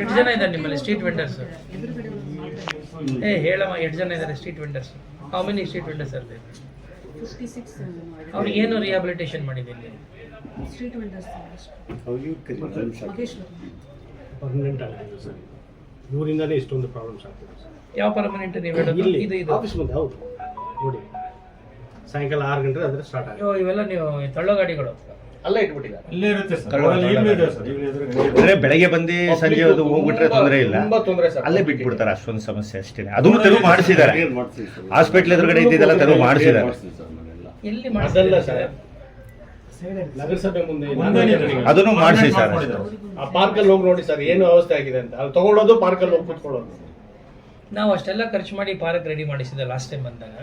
ಎಷ್ಟು ಜನ ಇದ್ದಾರೆ ನಿಮ್ಮಲ್ಲಿ ಸ್ಟ್ರೀಟ್ ವೆಂಡರ್ಸ್? ಹೇಳಮ್ಮ, ಎಷ್ಟು ಜನ ಇದ್ದಾರೆ street vendors? How many street vendors are there? 56. ಅವ್ರಿಗೆ ಏನು ರಿಹಾಬಿಲಿಟೇಷನ್ ಮಾಡಿದೆ ಇಲ್ಲಿ? ಸ್ಟ್ರೀಟ್ ವೆಂಡರ್ಸ್ ಪರ್ಮನೆಂಟ್ ಆಗಿದೆ ಸರ್. ಇವರಿಂದಾನೇ ಇಷ್ಟೊಂದು ಪ್ರಾಬ್ಲಮ್ಸ್ ಆಗ್ತದೆ ಸರ್. ಯಾವ ಪರ್ಮನೆಂಟ್ ನೀವು ಹೇಳೋದು? ಇದು ಆಫೀಸ್ ಮುಂದೆ. ಹೌದು ನೋಡಿ, ಸಾಯಂಕಾಲ 6 ಗಂಟೆ ಆದರೆ ಸ್ಟಾರ್ಟ್ ಆಗಿದೆ. ಇವೆಲ್ಲ ನೀವು ತಳ್ಳೋ ಗಾಡಿಗಳು ಅಲ್ಲೇ ಇಟ್ಬಿಟ್ಟಿದ್ದಾರೆ. ಅಲ್ಲೇ ಇರುತ್ತೆ ಸರ್. ಈಗಲೂ ಇದೆ ಸರ್. ಈಗಲೂ ಎದುರುಗಡೆ ಅಂದ್ರೆ ಬೆಳಗ್ಗೆ ಬಂದು ಸಂಜೆ ಅದು ಹೋಗ್ಬಿಟ್ರೆ ತೊಂದರೆ ಇಲ್ಲ, ತುಂಬಾ ತೊಂದರೆ ಸರ್. ಅಲ್ಲೇ ಬಿಟ್ಬಿಡ್ತಾರೆ. ಅಷ್ಟೊಂದು ಸಮಸ್ಯೆ ಅಷ್ಟೇ. ಅದನ್ನು ತೆರವು ಮಾಡಿಸಿದ್ದಾರೆ. ಹಾಸ್ಪಿಟ್ಲ್ ಎದುರುಗಡೆ ಇದ್ದಿದ್ದೆಲ್ಲ ತೆರವು ಮಾಡಿಸಿದ್ದಾರೆ. ಎಲ್ಲಿ ಅದಲ್ಲ ಮಾಡಿಸಿಲ್ಲ ಸರ್, ನಗರಸಭೆ ಮುಂದೆ ಅದನ್ನು ಮಾಡಿಸಿ ಸರ್. ಆ ಪಾರ್ಕಲ್ಲಿ ಹೋಗಿ ನೋಡಿ ಸರ್ ಏನು ಅವಸ್ಥೆ ಆಗಿದೆ ಅಂತ. ಅಲ್ಲಿ ತಗೊಳ್ಳೋದು, ಪಾರ್ಕಲ್ಲಿ ಹೋಗಿ ಕೂತ್ಕೊಳ್ಳೋದು. ನಾವು ಅಷ್ಟೆಲ್ಲ ಖರ್ಚು ಮಾಡಿ ಪಾರ್ಕ್ ರೆಡಿ ಮಾಡಿಸಿದ್ದೆ ಲಾಸ್ಟ್ ಟೈಮ್ ಬಂದಾಗ.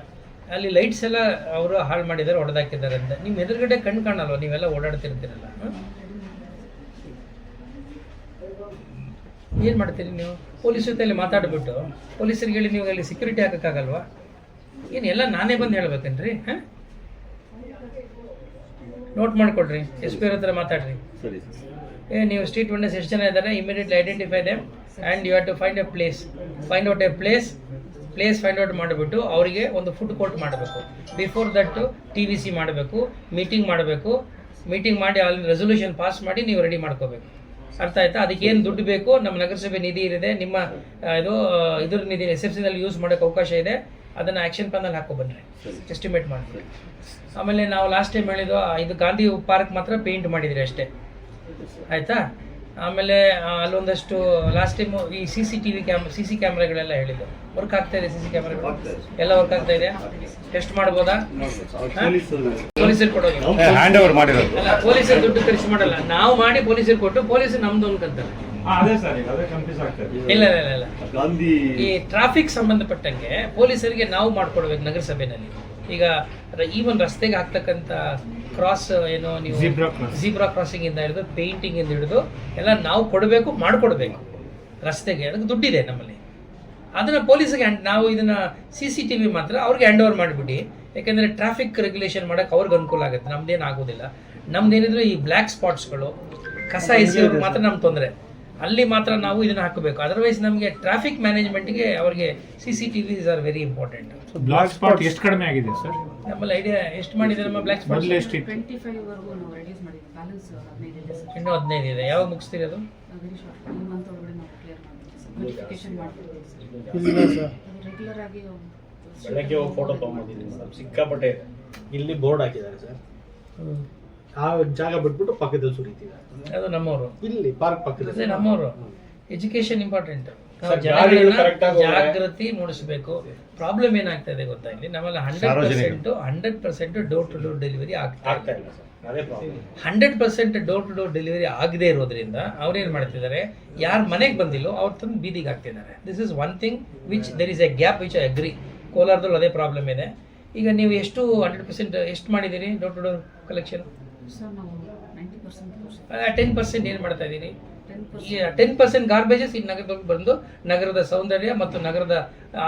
ಅಲ್ಲಿ ಲೈಟ್ಸ್ ಎಲ್ಲ ಅವರು ಹಾಳು ಮಾಡಿದ್ದಾರೆ, ಹೊಡೆದಾಕಿದ್ದಾರೆ ಅಂತ. ನಿಮ್ಮ ಎದುರುಗಡೆ ಕಣ್ಣು ಕಾಣಲ್ವ? ನೀವೆಲ್ಲ ಓಡಾಡ್ತಿರ್ತೀರಲ್ಲ, ಏನು ಮಾಡ್ತೀರಿ ನೀವು? ಪೊಲೀಸ್ ಜೊತೆಯಲ್ಲಿ ಮಾತಾಡ್ಬಿಟ್ಟು ಪೊಲೀಸರಿಗೆ ಹೇಳಿ ನೀವು ಅಲ್ಲಿ ಸೆಕ್ಯೂರಿಟಿ ಹಾಕೋಕ್ಕಾಗಲ್ವಾ? ಏನು ಎಲ್ಲ ನಾನೇ ಬಂದು ಹೇಳ್ಬೇಕೇನ್ರಿ? ಹಾಂ, ನೋಟ್ ಮಾಡಿಕೊಡ್ರಿ, SP ಅವ್ರ ಹತ್ರ ಮಾತಾಡ್ರಿ. ನೀವು ಸ್ಟ್ರೀಟ್ ವೆಂಡರ್ಸ್ ಎಷ್ಟು ಜನ ಇದ್ದಾರೆ, immediately identify them and you have to find a place. Find out a place find out ಮಾಡಿಬಿಟ್ಟು ಅವರಿಗೆ ಒಂದು ಫುಡ್ ಕೋರ್ಟ್ ಮಾಡಬೇಕು. ಬಿಫೋರ್ ದಟ್ TVC ಮಾಡಬೇಕು, ಮೀಟಿಂಗ್ ಮಾಡಬೇಕು. ಮೀಟಿಂಗ್ ಮಾಡಿ ಅಲ್ಲಿ ರೆಸೊಲ್ಯೂಷನ್ ಪಾಸ್ ಮಾಡಿ ನೀವು ರೆಡಿ ಮಾಡ್ಕೋಬೇಕು. ಅರ್ಥ ಆಯ್ತಾ? ಅದಕ್ಕೆ ಏನು ದುಡ್ಡು ಬೇಕು? ನಮ್ಮ ನಗರಸಭೆ ನಿಧಿ ಇದೆ, ನಿಮ್ಮ ಇದ್ರ ನಿಧಿ SFCನಲ್ಲಿ ಯೂಸ್ ಮಾಡೋಕ್ಕೆ ಅವಕಾಶ ಇದೆ. ಅದನ್ನು ಆ್ಯಕ್ಷನ್ ಪ್ಲಾನಲ್ಲಿ ಹಾಕೊಬನ್ರಿ, ಎಸ್ಟಿಮೇಟ್ ಮಾಡಿ. ಆಮೇಲೆ ನಾವು ಲಾಸ್ಟ್ ಟೈಮ್ ಹೇಳಿದ್ದು ಇದು ಗಾಂಧಿ ಪಾರ್ಕ್ ಮಾತ್ರ ಪೇಂಟ್ ಮಾಡಿದ್ರಿ ಅಷ್ಟೇ, ಆಯಿತಾ? ಆಮೇಲೆ ಅಲ್ಲೊಂದಷ್ಟು ಲಾಸ್ಟ್ ಟೈಮು ಈ ಸಿ ಸಿ ಕ್ಯಾಮ್ರಾಗಳೆಲ್ಲ ಹೇಳಿದ್ದು ವರ್ಕ್ ಆಗ್ತಾ ಇದೆ. ಸಿ ಸಿ ಕ್ಯಾಮ್ರಾಗಳು ಎಲ್ಲ ವರ್ಕ್ ಆಗ್ತಾ ಇದೆ. ಟೆಸ್ಟ್ ಮಾಡ್ಬೋದಾ? ಪೊಲೀಸರು ಕೊಡೋದು ಹ್ಯಾಂಡ್ ಓವರ್ ಮಾಡಿರೋದು. ಅಲ್ಲ, ಪೊಲೀಸರು ದುಡ್ಡು ಖರ್ಚು ಮಾಡಲ್ಲ, ನಾವು ಮಾಡಿ ಪೊಲೀಸರು ಕೊಟ್ಟು ಪೊಲೀಸರು ನಮ್ದು ಅನ್ಕೊಂತಾರೆ. ಅದೇ ಸರ್, ಈಗ ಅದೇ ಕನ್ಫ್ಯೂಸ್ ಆಗ್ತದೆ. ಇಲ್ಲ ಇಲ್ಲ ಇಲ್ಲ, ಗಾಂಧಿ ಈ ಟ್ರಾಫಿಕ್ ಸಂಬಂಧಪಟ್ಟಂಗೆ ಪೊಲೀಸರಿಗೆ ನಾವು ಮಾಡ್ಕೊಡ್ಬೇಕು ನಗರಸಭೆಯಲ್ಲಿ. ಈಗ ಈವನ್ ರಸ್ತೆಗೆ ಹಾಕ್ತಕ್ಕಂಥ ಕ್ರಾಸ್ ಏನೋ ನೀವು ಜೀಬ್ರಾ ಕ್ರಾಸಿಂಗ್ ಇಂದ ಹಿಡಿದು ಪೇಂಟಿಂಗ್ ಇಂದ ಹಿಡಿದು ಎಲ್ಲ ನಾವು ಕೊಡಬೇಕು, ಮಾಡಿಕೊಡ್ಬೇಕು ರಸ್ತೆಗೆ. ಅದಕ್ಕೆ ದುಡ್ಡಿದೆ ನಮ್ಮಲ್ಲಿ. ಅದನ್ನು ಪೊಲೀಸಿಗೆ ನಾವು ಇದನ್ನು CCTV ಮಾತ್ರ ಅವ್ರಿಗೆ ಹ್ಯಾಂಡ್ ಓವರ್ ಮಾಡಿಬಿಟ್ಟು, ಯಾಕೆಂದರೆ ಟ್ರಾಫಿಕ್ ರೆಗ್ಯುಲೇಷನ್ ಮಾಡೋಕ್ಕೆ ಅವ್ರಿಗೆ ಅನುಕೂಲ ಆಗುತ್ತೆ, ನಮ್ದೇನು ಆಗೋದಿಲ್ಲ. ನಮ್ದೇನಿದ್ರು ಈ ಬ್ಲ್ಯಾಕ್ ಸ್ಪಾಟ್ಸ್ಗಳು, ಕಸ ಎಸೆಯೋರು ಮಾತ್ರ ನಮ್ಮ ತೊಂದರೆ. ಅಲ್ಲಿ ಮಾತ್ರ ನಾವು ಇದನ್ನು ಹಾಕಬೇಕು. ಅದರ್ವೈಸ್ ನಮಗೆ ಟ್ರಾಫಿಕ್ ಮ್ಯಾನೇಜ್ಮೆಂಟ್ಗೆ ಅವ್ರಿಗೆ CCTVs are very important. Block spot ಎಷ್ಟು ಕಡಿಮೆ ಆಗಿದೆ ಸರ್? ನಮ್ಮಲ್ಲಿ ಐಡಿಯಾ ಎಷ್ಟು ಮಾಡಿದೆ ನಮ್ಮ ಬ್ಲ್ಯಾಕ್ ಸ್ಪಾಟ್? 25 ವರೆಗೂ ನಾವು ರೆಡ್ಯೂಸ್ ಮಾಡಿದ್ವಿ. ಬ್ಯಾಲೆನ್ಸ್ 15 ಇದೆ ಸರ್. ಇನ್ನೂ 15 ಇದೆ. ಯಾವಾಗ ಮುಗಿಸ್ತೀರಿ ಅದು? ವೆರಿ ಶಾರ್ಟ್, ಈ ಮಂತ್ ಒಳಗಡೆ ನಾವು ಕ್ಲಿಯರ್ ಮಾಡ್ತೀವಿ ಸರ್. ನೋಟಿಫಿಕೇಶನ್ ಮಾಡ್ತೀವಿ ಸರ್. ಇಲ್ಲ ಸರ್, ರೆಗ್ಯುಲರ್ ಆಗಿ ಬೆಳಗ್ಗೆ ಹೋಗಿ ಫೋಟೋ ತೊಗೊಂಡಿದ್ದೀನಿ ಸರ್, ಸಿಕ್ಕಾಪಟ್ಟೆ. ಇಲ್ಲಿ ಬೋರ್ಡ್ ಹಾಕಿದ್ದಾರೆ ಸರ್, ಆ ಜಾಗ ಬಿಟ್ಬಿಟ್ಟು ಪಕ್ಕದಲ್ಲಿ ಸುರಿತಿದ್ದಾರೆ. ಅದು ನಮ್ಮವರು, ಇಲ್ಲಿ ಪಾರ್ಕ್ ಪಕ್ಕದಲ್ಲಿ ನಮ್ಮವರು. Education important. ಸರ್, ಗಾಡಿಗಳು correct ಆಗಿ ಹೋದ್ರೆ- ಜಾಗೃತಿ ಮೂಡಿಸಬೇಕು. ಪ್ರಾಬ್ಲಮ್ ಏನಾಗ್ತಾ ಇದೆ ಗೊತ್ತಾ, ಇಲ್ಲಿ ನಮ್ಮಲ್ಲಿ 100% ಡೋರ್ ಟು ಡೋರ್ ಡೆಲಿವರಿ ಆಗ್ತಾ ಇಲ್ಲ ಸರ್, ಅದೇ problem. 100% door to door delivery ಆಗದೇ ಇರೋದ್ರಿಂದ ಅವ್ರೇನು ಮಾಡ್ತಿದ್ದಾರೆ, ಯಾರು ಮನೆಗೆ ಬಂದಿಲ್ಲೋ ಅವ್ರು ತಂದು ಬೀದಿಗೆ ಹಾಕ್ತಿದ್ದಾರೆ. This is one thing which there is A gap which I agree. ಕೋಲಾರದಲ್ಲಿ ಅದೇ ಪ್ರಾಬ್ಲಮ್ ಇದೆ. ಈಗ ನೀವು ಎಷ್ಟು 100% ಎಷ್ಟು ಮಾಡಿದ್ದೀರಿ door to door collection? Sir ನಾವು 90% 10% ಏನು ಮಾಡ್ತಾ ಇದ್ದೀರಿ? 10% ಈ 10% ಗಾರ್ಬೇಜಸ್ ಈ ನಗರದಲ್ಲಿ ಬಂದು ನಗರದ ಸೌಂದರ್ಯ ಮತ್ತು ನಗರದ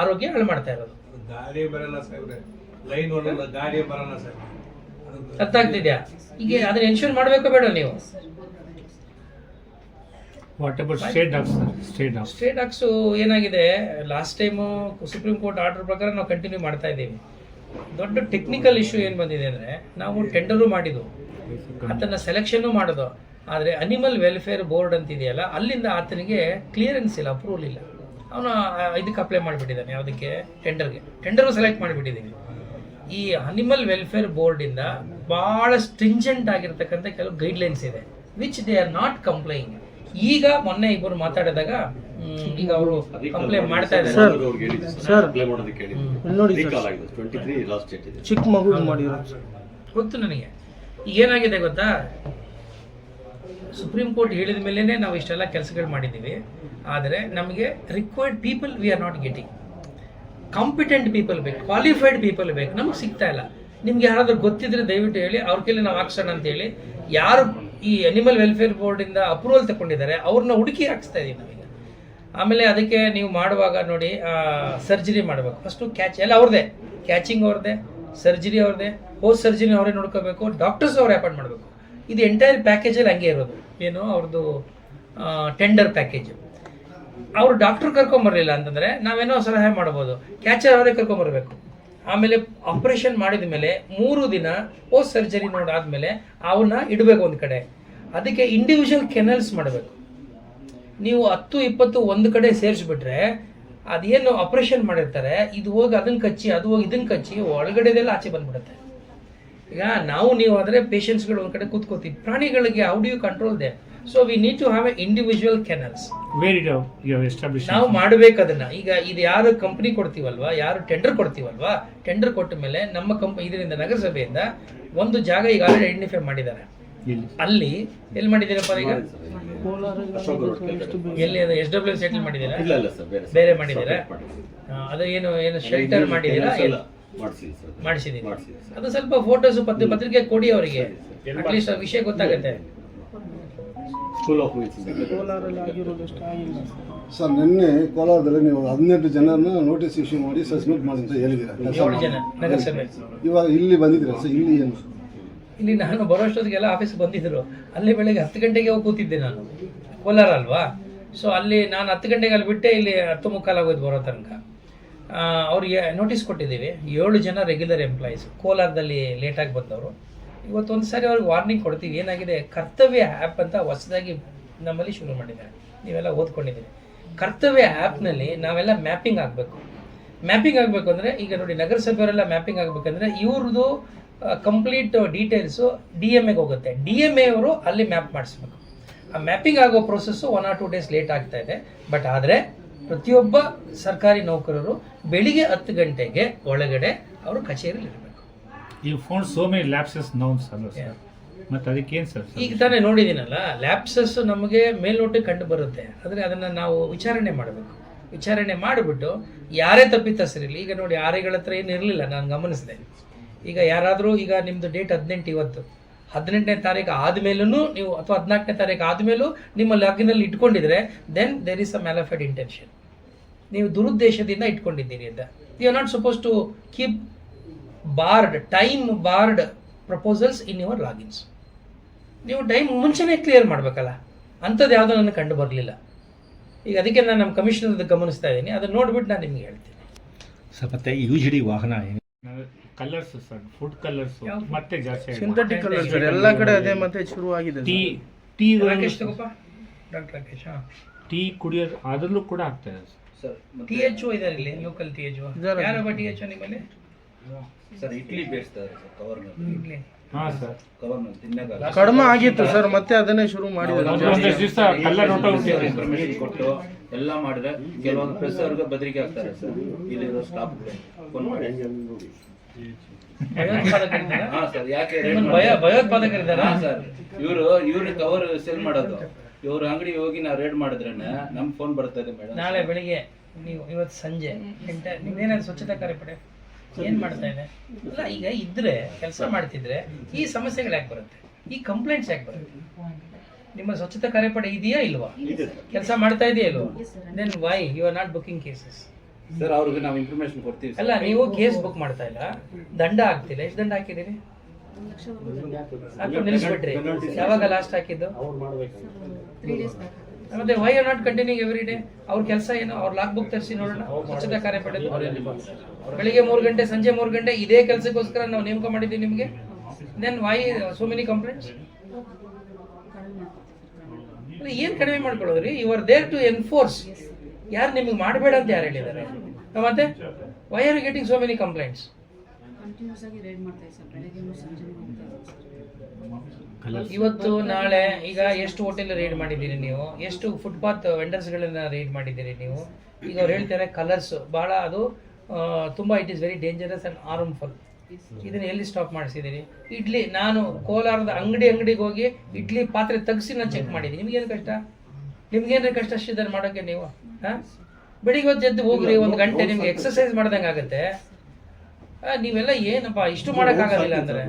ಆರೋಗ್ಯ ಹಾಳು ಮಾಡ್ತಾ ಇರೋದು. ಗಾಡಿ ಬರಲ್ಲ ಸರ್, ಲೈನ್ ಹೊರಲ್ಲ, ಗಾಡಿ ಬರಲ್ಲ ಸರ್. ಅರ್ಥ ಆಗ್ತಿದ್ಯಾ? ಈಗ ಅದನ್ನ ಎನ್ಶೂರ್ ಮಾಡಬೇಕು ಬೇಡ ನೀವು? What about state dogs sir? State dogs ಏನಾಗಿದೆ, last time supreme court order ಪ್ರಕಾರ ನಾವು ಕಂಟಿನ್ಯೂ ಮಾಡ್ತಾ ಇದ್ದೀವಿ. ದೊಡ್ಡ ಟೆಕ್ನಿಕಲ್ ಇಶ್ಯೂ ಏನು ಬಂದಿದೆ ಅಂದರೆ, ನಾವು ಟೆಂಡರು ಮಾಡಿದ್ದು, ಆತನ ಸೆಲೆಕ್ಷನ್ನು ಮಾಡೋದು, ಆದರೆ ಅನಿಮಲ್ ವೆಲ್ಫೇರ್ ಬೋರ್ಡ್ ಅಂತಿದೆಯಲ್ಲ, ಅಲ್ಲಿಂದ ಆತನಿಗೆ ಕ್ಲಿಯರೆನ್ಸ್ ಇಲ್ಲ, ಅಪ್ರೂವಲ್ ಇಲ್ಲ. ಅವನು ಇದಕ್ಕೆ ಅಪ್ಲೈ ಮಾಡಿಬಿಟ್ಟಿದ್ದಾನೆ, ಯಾವುದಕ್ಕೆ? ಟೆಂಡರು ಸೆಲೆಕ್ಟ್ ಮಾಡಿಬಿಟ್ಟಿದ್ದೀನಿ. ಈ ಅನಿಮಲ್ ವೆಲ್ಫೇರ್ ಬೋರ್ಡಿಂದ ಭಾಳ ಸ್ಟ್ರಿಂಜೆಂಟ್ ಆಗಿರ್ತಕ್ಕಂಥ ಕೆಲವು ಗೈಡ್ಲೈನ್ಸ್ ಇದೆ, ವಿಚ್ ದೇ ಆರ್ ನಾಟ್ ಕಂಪ್ಲೈಂಗ್. ಈಗ ಮೊನ್ನೆ ಇಬ್ಬರು ಮಾತಾಡಿದಾಗ ಈಗ ಅವರು ಕಂಪ್ಲೇಂಟ್ ಮಾಡ್ತಾ ಇದ್ದಾರೆ. ಚಿಕ್ಕ ಮಗು ಮಾಡಿರೋ ಗೊತ್ತು ನನಗೆ. ಈಗ ಏನಾಗಿದೆ ಗೊತ್ತಾ, ಸುಪ್ರೀಂ ಕೋರ್ಟ್ ಹೇಳಿದ ಮೇಲೇ ನಾವು ಇಷ್ಟೆಲ್ಲ ಕೆಲಸಗಳು ಮಾಡಿದ್ದೀವಿ. ಆದರೆ ನಮಗೆ required people we are not getting. Competent people ಬೇಕು, ಕ್ವಾಲಿಫೈಡ್ ಪೀಪಲ್ ಬೇಕು, ನಮಗೆ ಸಿಗ್ತಾ ಇಲ್ಲ. ನಿಮ್ಗೆ ಯಾರಾದರೂ ಗೊತ್ತಿದ್ರೆ ದಯವಿಟ್ಟು ಹೇಳಿ, ಅವ್ರ ಕೈಲಿ ನಾವು ಹಾಕ್ಸೋಣ ಅಂತೇಳಿ. ಯಾರು ಈ ಅನಿಮಲ್ ವೆಲ್ಫೇರ್ ಬೋರ್ಡಿಂದ ಅಪ್ರೂವಲ್ ತಗೊಂಡಿದ್ದಾರೆ ಅವ್ರನ್ನ ಹುಡುಕಿ ಹಾಕ್ಸ್ತಾ ಇದ್ದೀವಿ ನಾವೀಗ. ಆಮೇಲೆ ಅದಕ್ಕೆ ನೀವು ಮಾಡುವಾಗ ನೋಡಿ, ಸರ್ಜರಿ ಮಾಡಬೇಕು ಫಸ್ಟು. ಕ್ಯಾಚ್ ಎಲ್ಲ ಅವ್ರದ್ದೇ, ಕ್ಯಾಚಿಂಗ್ ಅವ್ರದ್ದೇ, ಸರ್ಜರಿ ಅವ್ರದ್ದೇ, ಪೋಸ್ಟ್ ಸರ್ಜರಿ ಅವರೇ ನೋಡ್ಕೋಬೇಕು, ಡಾಕ್ಟರ್ಸ್ ಅವ್ರು ಅಪಾಯಿಂಟ್ ಮಾಡಬೇಕು. ಇದು ಎಂಟೈರ್ ಪ್ಯಾಕೇಜಲ್ಲಿ ಹಂಗೆ ಇರೋದು. ಏನು ಅವ್ರದ್ದು ಟೆಂಡರ್ ಪ್ಯಾಕೇಜ್. ಅವರು ಡಾಕ್ಟ್ರು ಕರ್ಕೊಂಬರಲಿಲ್ಲ ಅಂತಂದರೆ ನಾವೇನೋ ಸಲಹೆ ಮಾಡ್ಬೋದು, ಕ್ಯಾಚರ್ ಅವರೇ ಕರ್ಕೊಂಬರ್ಬೇಕು. ಆಮೇಲೆ ಆಪ್ರೇಷನ್ ಮಾಡಿದ ಮೇಲೆ 3 ದಿನ ಪೋಸ್ಟ್ ಸರ್ಜರಿ ನೋಡಾದ್ಮೇಲೆ ಅವನ್ನ ಇಡಬೇಕು ಒಂದು ಕಡೆ. ಅದಕ್ಕೆ ಇಂಡಿವಿಜುವಲ್ ಕೆನಲ್ಸ್ ಮಾಡಬೇಕು. ನೀವು 10-20 ಒಂದು ಕಡೆ ಸೇರಿಸ್ಬಿಟ್ರೆ ಅದೇನು ಆಪ್ರೇಷನ್ ಮಾಡಿರ್ತಾರೆ, ಇದು ಹೋಗಿ ಅದನ್ನು ಕಚ್ಚಿ, ಅದು ಹೋಗಿ ಇದನ್ನು ಕಚ್ಚಿ, ಒಳಗಡೆದೆಲ್ಲ ಆಚೆ ಬಂದ್ಬಿಡುತ್ತೆ. ಈಗ ನೀವು ಆದರೆ ಪೇಷಂಟ್ಸ್ಗಳು ಒಂದು ಕಡೆ ಕೂತ್ಕೋತೀವಿ. ಪ್ರಾಣಿಗಳಿಗೆ how do you control they? So we need to have a individual kennels. ನಾವು ಮಾಡಬೇಕು ಅದನ್ನ. ಈಗ ಇದು ಯಾರು ಕಂಪ್ನಿ ಕೊಡ್ತೀವಲ್ವಾ, ಯಾರು ಟೆಂಡರ್ ಕೊಡ್ತೀವಲ್ವಾ, ಟೆಂಡರ್ ಕೊಟ್ಟ ಮೇಲೆ ನಮ್ಮ ಇದರಿಂದ ನಗರಸಭೆಯಿಂದ ಒಂದು ಜಾಗ ಈಗ ಆಲ್ರೆಡಿ ಐಡೆಂಟಿಫೈ ಮಾಡಿದ್ದಾರೆ. ಅಲ್ಲಿ ಎಲ್ಲಿ ಮಾಡಿದ್ದೀರಪ್ಪ ಈಗ? ಎಲ್ಲಿ ಅದು SW ಸೆಟಲ್ ಮಾಡಿದ್ದೀರಾ? ಬೇರೆ ಮಾಡಿದ್ದೀರಾ? ಅದು ಏನು ಶೆಲ್ಟರ್ ಮಾಡಿದ್ದೀರಾ? ಮಾಡಿಸಿದ್ದೀನಿ. ಅದು ಸ್ವಲ್ಪ ಫೋಟೋಸ್ ಪತ್ರಿಕೆ ಕೊಡಿ ಅವರಿಗೆ, ಅಟ್ಲೀಸ್ಟ್ ವಿಷಯ ಗೊತ್ತಾಗುತ್ತೆ. ಸರ್, ನಿನ್ನೆ ಕೋಲಾರದಲ್ಲಿ ನೀವು 18 ಜನರನ್ನ ನೋಟಿಸ್ ಇಶ್ಯೂ ಮಾಡಿ ಸಸ್ಪೆಂಡ್ ಮಾಡಿ ಅಂತ ಹೇಳಿದ್ದೀರಾ. 7 ಜನ ನಗರಸಭೆ. ಇವಾಗ ಇಲ್ಲಿ ಬಂದಿದ್ದೀರಾ ಸರ್? ಇಲ್ಲಿ ಏನು? ಇಲ್ಲಿ ನಾನು ಬರೋಷ್ಟೊತ್ತಿಗೆಲ್ಲ ಆಫೀಸ್ಗೆ ಬಂದಿದ್ದರು. ಅಲ್ಲಿ ಬೆಳಗ್ಗೆ 10 ಗಂಟೆಗೆ ಹೋಗಿ ಕೂತಿದ್ದೆ ನಾನು, ಕೋಲಾರ ಅಲ್ವಾ. ಸೊ ಅಲ್ಲಿ ನಾನು 10 ಗಂಟೆಗೆ ಅಲ್ಲಿ ಬಿಟ್ಟೆ, ಇಲ್ಲಿ 10:45 ಆಗೋದು ಬರೋ ತನಕ. ಅವ್ರಿಗೆ ನೋಟಿಸ್ ಕೊಟ್ಟಿದ್ದೀವಿ. 7 ಜನ ರೆಗ್ಯುಲರ್ ಎಂಪ್ಲಾಯೀಸ್ ಕೋಲಾರದಲ್ಲಿ ಲೇಟಾಗಿ ಬಂದವರು. ಇವತ್ತೊಂದು ಸಾರಿ ಅವ್ರಿಗೆ ವಾರ್ನಿಂಗ್ ಕೊಡ್ತೀವಿ. ಏನಾಗಿದೆ, ಕರ್ತವ್ಯ ಆ್ಯಪ್ ಅಂತ ಹೊಸದಾಗಿ ನಮ್ಮಲ್ಲಿ ಶುರು ಮಾಡಿದ್ದಾರೆ, ನೀವೆಲ್ಲ ಓದ್ಕೊಂಡಿದ್ದೀರಿ. ಕರ್ತವ್ಯ ಆ್ಯಪ್ನಲ್ಲಿ ನಾವೆಲ್ಲ ಮ್ಯಾಪಿಂಗ್ ಆಗಬೇಕು. ಮ್ಯಾಪಿಂಗ್ ಆಗಬೇಕು ಅಂದರೆ, ಈಗ ನೋಡಿ ನಗರಸಭೆಯವರೆಲ್ಲ ಮ್ಯಾಪಿಂಗ್ ಆಗಬೇಕಂದ್ರೆ ಇವ್ರದ್ದು ಕಂಪ್ಲೀಟ್ ಡೀಟೇಲ್ಸು DMAಗೆ ಹೋಗುತ್ತೆ. DMA ಅವರು ಅಲ್ಲಿ ಮ್ಯಾಪ್ ಮಾಡಿಸ್ಬೇಕು. ಆ ಮ್ಯಾಪಿಂಗ್ ಆಗೋ ಪ್ರೊಸೆಸ್ಸು 1 or 2 days ಲೇಟ್ ಆಗ್ತಾ ಇದೆ. ಬಟ್ ಆದರೆ ಪ್ರತಿಯೊಬ್ಬ ಸರ್ಕಾರಿ ನೌಕರರು ಬೆಳಿಗ್ಗೆ 10 ಗಂಟೆಗೆ ಒಳಗಡೆ ಅವರು ಕಚೇರಿಯಲ್ಲಿ ಇರಬೇಕು. You found so many lapses nouns ಅಲ್ಲ ಸರ್, ಮತ್ತೆ ಅದಕ್ಕೇನು ಸರ್? ಈಗ ತಾನೇ ನೋಡಿದ್ದೀನಲ್ಲ, ಲ್ಯಾಪ್ಸಸ್ ನಮಗೆ ಮೇಲ್ನೋಟಕ್ಕೆ ಕಂಡು ಬರುತ್ತೆ, ಆದರೆ ಅದನ್ನು ನಾವು ವಿಚಾರಣೆ ಮಾಡಬೇಕು. ವಿಚಾರಣೆ ಮಾಡಿಬಿಟ್ಟು ಯಾರೇ ತಪ್ಪಿತಸ್ಥರಿರಲಿ, ಈಗ ನೋಡಿ ಆರೆಗಳ ಹತ್ರ ಏನು ಇರಲಿಲ್ಲ, ನಾನು ಗಮನಿಸಿದೆ. ಈಗ ಯಾರಾದರೂ ಈಗ ನಿಮ್ಮದು ಡೇಟ್ 18 ಇವತ್ತು, 18ನೇ ತಾರೀಕು ಆದಮೇಲೂ ನೀವು ಅಥವಾ 14ನೇ ತಾರೀಕು ಆದಮೇಲೂ ನಿಮ್ಮ ಲಾಗಿನಲ್ಲಿ ಇಟ್ಕೊಂಡಿದ್ರೆ then there is a malafide intention. ನೀವು ದುರುದ್ದೇಶದಿಂದ ಇಟ್ಕೊಂಡಿದ್ದೀರಿ ಅಂತ. You are not suppose to keep time barred proposals in your ಲಾಗಿನ್ಸ್. ನೀವು ಟೈಮ್ ಮುಂಚೆನೇ ಕ್ಲಿಯರ್ ಮಾಡಬೇಕಲ್ಲ, ಅಂಥದ್ದು ಯಾವುದೋ ನನಗೆ ಕಂಡು ಬರಲಿಲ್ಲ. ಈಗ ಅದಕ್ಕೆ ನಾನು ನಮ್ಮ ಕಮಿಷನರ್ದು ಗಮನಿಸ್ತಾ ಇದ್ದೀನಿ, ಅದನ್ನು ನೋಡ್ಬಿಟ್ಟು ನಾನು ನಿಮಗೆ ಹೇಳ್ತೀನಿ. ಸರ್ ಮತ್ತೆ ಯೂಶಲಿ ವಾಹನ ಕಲರ್ಸ್ ಸರ್, ಫುಡ್ ಕಲರ್ಸ್ ಮತ್ತೆ ಜಾಸ್ತಿ ಸಿಂಥೆಟಿಕ್ ಕಲರ್ಸ್ ಎಲ್ಲ ಕಡೆ ಅದೇ ಮತ್ತೆ ಶುರು ಆಗಿದೆ. ಟೀ ರಾಕೇಶ್ ತಗೋಪ್ಪ, ಡಾಕ್ಟರ್ ರಾಕೇಶ್. ಟೀ ಕುಡಿಯೋದು ಅದರಲ್ಲೂ ಕೂಡ ಆಗ್ತಾ ಇದೆ ಸರ್ THO ಇದ್ದಾರೆ ಇಲ್ಲಿ, ಲೋಕಲ್ THO. ಯಾರೊಬ್ಬ THO ನಿಮ್ಮಲ್ಲಿ? ಸರ್ ಇಡ್ಲಿ ಬೇಯಿಸ್ತಾರೆ ಸರ್ ಕವರ್ನಲ್ಲಿ. ಇಡ್ಲಿ ಹಾಂ ಸರ್, ಕವರ್ನಲ್ಲಿ ತಿನ್ನಾಗ ಕಡಿಮೆ ಆಗಿತ್ತು ಸರ್, ಮತ್ತೆ ಅದನ್ನೇ ಶುರು ಮಾಡಿದ್ರು. ಒಂದಷ್ಟು ದಿವಸ ಕಲ್ಲರ್ ಹೊರಟೋಗ್ಬಿಟ್ಟಿದೆ. ಇನ್ಫಾರ್ಮೇಶನ್ ಕೊಟ್ಟು ಎಲ್ಲ ಮಾಡಿದ್ರೆ ಕೆಲವೊಂದು ಪ್ರೆಸ್ ಅವ್ರಿಗೆ ಬೆದರಿಕೆ ಆಗ್ತಾರೆ ಸರ್. ಇಲ್ಲಿರೋ ಸ್ಟಾಫ್ ಫೋನ್ ಮಾಡಿ ಭಯೋತ್ಪಾದಕರಿದ್ದಾರಾ? ಹಾ ಸರ್, ಯಾಕೆ ಭಯೋತ್ಪಾದಕರಿದ್ದಾರಾ? ಹಾ ಸರ್, ಇವ್ರು ಕವರ್ ಸೇಲ್ ಮಾಡೋದು. ಇವ್ರ ಅಂಗಡಿ ಹೋಗಿ ನಾವು ರೇಡ್ ಮಾಡಿದ್ರೆ ನಮ್ ಫೋನ್ ಬರ್ತದೆ ಮೇಡಮ್. ನಾಳೆ ಬೆಳಿಗ್ಗೆ ನೀವು ಇವತ್ತು ಸಂಜೆ ನೀವೇನಾದ್ರು ಸ್ವಚ್ಛತಾ ಕಾರ್ಯಪಡೆ ಏನು ಮಾಡ್ತಾ ಇದೆ ಅಲ್ಲ, ಈಗ ಇದ್ರೆ ಕೆಲಸ ಮಾಡ್ತಿದ್ರೆ ಈ ಸಮಸ್ಯೆಗಳು ಯಾಕೆ ಬರುತ್ತೆ, ಈ ಕಂಪ್ಲೇಂಟ್ಸ್ ಯಾಕೆ ಬರುತ್ತೆ? ನಿಮ್ಮ ಸ್ವಚ್ಛತಾ ಕಾರ್ಯಪಡೆ ಇದೆಯಾ ಇಲ್ವಾ, ಕೆಲಸ ಮಾಡ್ತಾ ಇದೆಯಾ ಇಲ್ವಾ? Then why you are not booking cases? Sir ಅವ್ರಿಗೆ ನಾವು ಇನ್ಫಾರ್ಮೇಶನ್ ಕೊಡ್ತೀವಿ. ಅಲ್ಲ, ನೀವು ಕೇಸ್ ಬುಕ್ ಮಾಡ್ತಾ ಇಲ್ಲ, ದಂಡ ಹಾಕ್ತಿಲ್ಲ. ಎಷ್ಟು ದಂಡ ಹಾಕಿದ್ದೀರಿ? ಹಾಕಿ ನಿಲ್ಲಿಸ್ಬಿಟ್ರಿ. ಯಾವಾಗ ಲಾಸ್ಟ್ ಹಾಕಿದ್ದು? ಮತ್ತೆ why R not continuing every day? ಅವ್ರ ಕೆಲಸ ಏನು? ಅವ್ರ ಲಾಕ್ ಬುಕ್ ತರಿಸಿ ನೋಡೋಣ. ಸ್ವಚ್ಛತಾ ಕಾರ್ಯಪಡೆ ಬೆಳಿಗ್ಗೆ 3 ಗಂಟೆ ಸಂಜೆ 3 ಗಂಟೆ ಇದೇ ಕೆಲಸಕ್ಕೋಸ್ಕರ ನಾವು ನೇಮಕ ಮಾಡಿದ್ದೀವಿ ನಿಮಗೆ. Then why so many complaints? ಏನು ಕಡಿಮೆ ಮಾಡ್ಕೊಳ್ಳೋದ್ರಿ? You are there to enforce. ಯಾರು ನಿಮಗೆ ಮಾಡಬೇಡ ಅಂತ ಯಾರು ಹೇಳಿದ್ದಾರೆ? ಮತ್ತೆ why are you getting so many complaints? Continuous ಆಗಿ ರೈಡ್ ಮಾಡ್ತಾ ಇದ್ದಾರೆ ಸರ್, ಬೆಳಗ್ಗೆ ಸಂಜೆ ಇವತ್ತು ನಾಳೆ ಈಗ ಎಷ್ಟು ಹೋಟೆಲ್ ರೈಡ್ ಮಾಡಿದ್ದೀರಿ ನೀವು? ಎಷ್ಟು ಫುಟ್ಪಾತ್ ವೆಂಡರ್ಸ್ಗಳನ್ನ ರೈಡ್ ಮಾಡಿದ್ದೀರಿ ನೀವು? ಈಗ ಅವ್ರು ಹೇಳ್ತಾರೆ ಕಲರ್ಸ್ ಭಾಳ ಅದು ತುಂಬ it is very dangerous and harmful. ಇದನ್ನ ಎಲ್ಲಿ ಸ್ಟಾಪ್ ಮಾಡಿಸಿದ್ದೀರಿ? ಇಡ್ಲಿ, ನಾನು ಕೋಲಾರದ ಅಂಗಡಿಗೆ ಹೋಗಿ ಇಡ್ಲಿ ಪಾತ್ರೆ ತೆಗಿಸಿ ನಾನು ಚೆಕ್ ಮಾಡಿದ್ದೀನಿ. ನಿಮ್ಗೇನು ಕಷ್ಟ? ನಿಮ್ಗೇನು ಕಷ್ಟ ಅಷ್ಟಿದ್ದಾರೆ ಮಾಡೋಕ್ಕೆ ನೀವು? ಹಾಂ, ಬೆಳಿಗ್ಗೆ ಹೊತ್ತು ಎದ್ದು ಹೋಗ್ರಿ, 1 ಗಂಟೆ ನಿಮ್ಗೆ ಎಕ್ಸರ್ಸೈಸ್ ಮಾಡ್ದಂಗೆ ಆಗುತ್ತೆ. ನೀವೆಲ್ಲ ಏನಪ್ಪ ಇಷ್ಟು ಮಾಡೋಕ್ಕಾಗೋದಿಲ್ಲ ಅಂದರೆ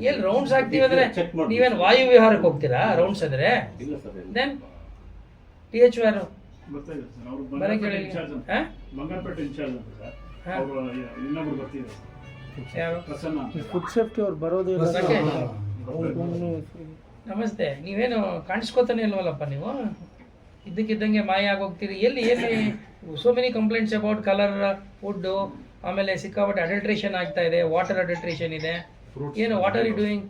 ಎಲ್ಲಿ ರೌಂಡ್ಸ್ ಹಾಕ್ತೀವಿ ಅಂದರೆ ನೀವೇನು ವಾಯು ವಿಹಾರಕ್ಕೆ ಹೋಗ್ತೀರಾ ರೌಂಡ್ಸ್ ಅಂದರೆ? ದೆನ್ THO ಯಾರು ಬರಕ್ಕೆ ಹೇಳಿ? ಬಂಗಾರಪೇಟೆ ಇನ್ಚಾರ್ಜ್ ಅಂತ ಸರ್, ಅವರು ಇನ್ನೊಬ್ರು ಬರ್ತಿದ್ದಾರೆ ಯಾರು? ಪ್ರಸನ್ನ. ಫುಡ್ ಸೇಫ್ಟಿ ಅವ್ರು ಬರೋದು ನಮಸ್ತೆ. ನೀವೇನು ಕಾಣಿಸ್ಕೋತಾನೆ ಇಲ್ವಲ್ಲಪ್ಪ ನೀವು? ಇದ್ದಕ್ಕಿದ್ದಂಗೆ ಮಾಯ ಆಗೋಗ್ತೀರಿ. ಎಲ್ಲಿ so many complaints about colour food, ಆಮೇಲೆ ಸಿಕ್ಕಾಪಟ್ಟೆ ಅಡಲ್ಟ್ರೇಷನ್ ಆಗ್ತಾ ಇದೆ, ವಾಟರ್ ಅಡಲ್ಟ್ರೇಷನ್ ಇದೆ. ಏನು ವಾಟ್ ಆರ್ ಯು ಡೂಯಿಂಗ್?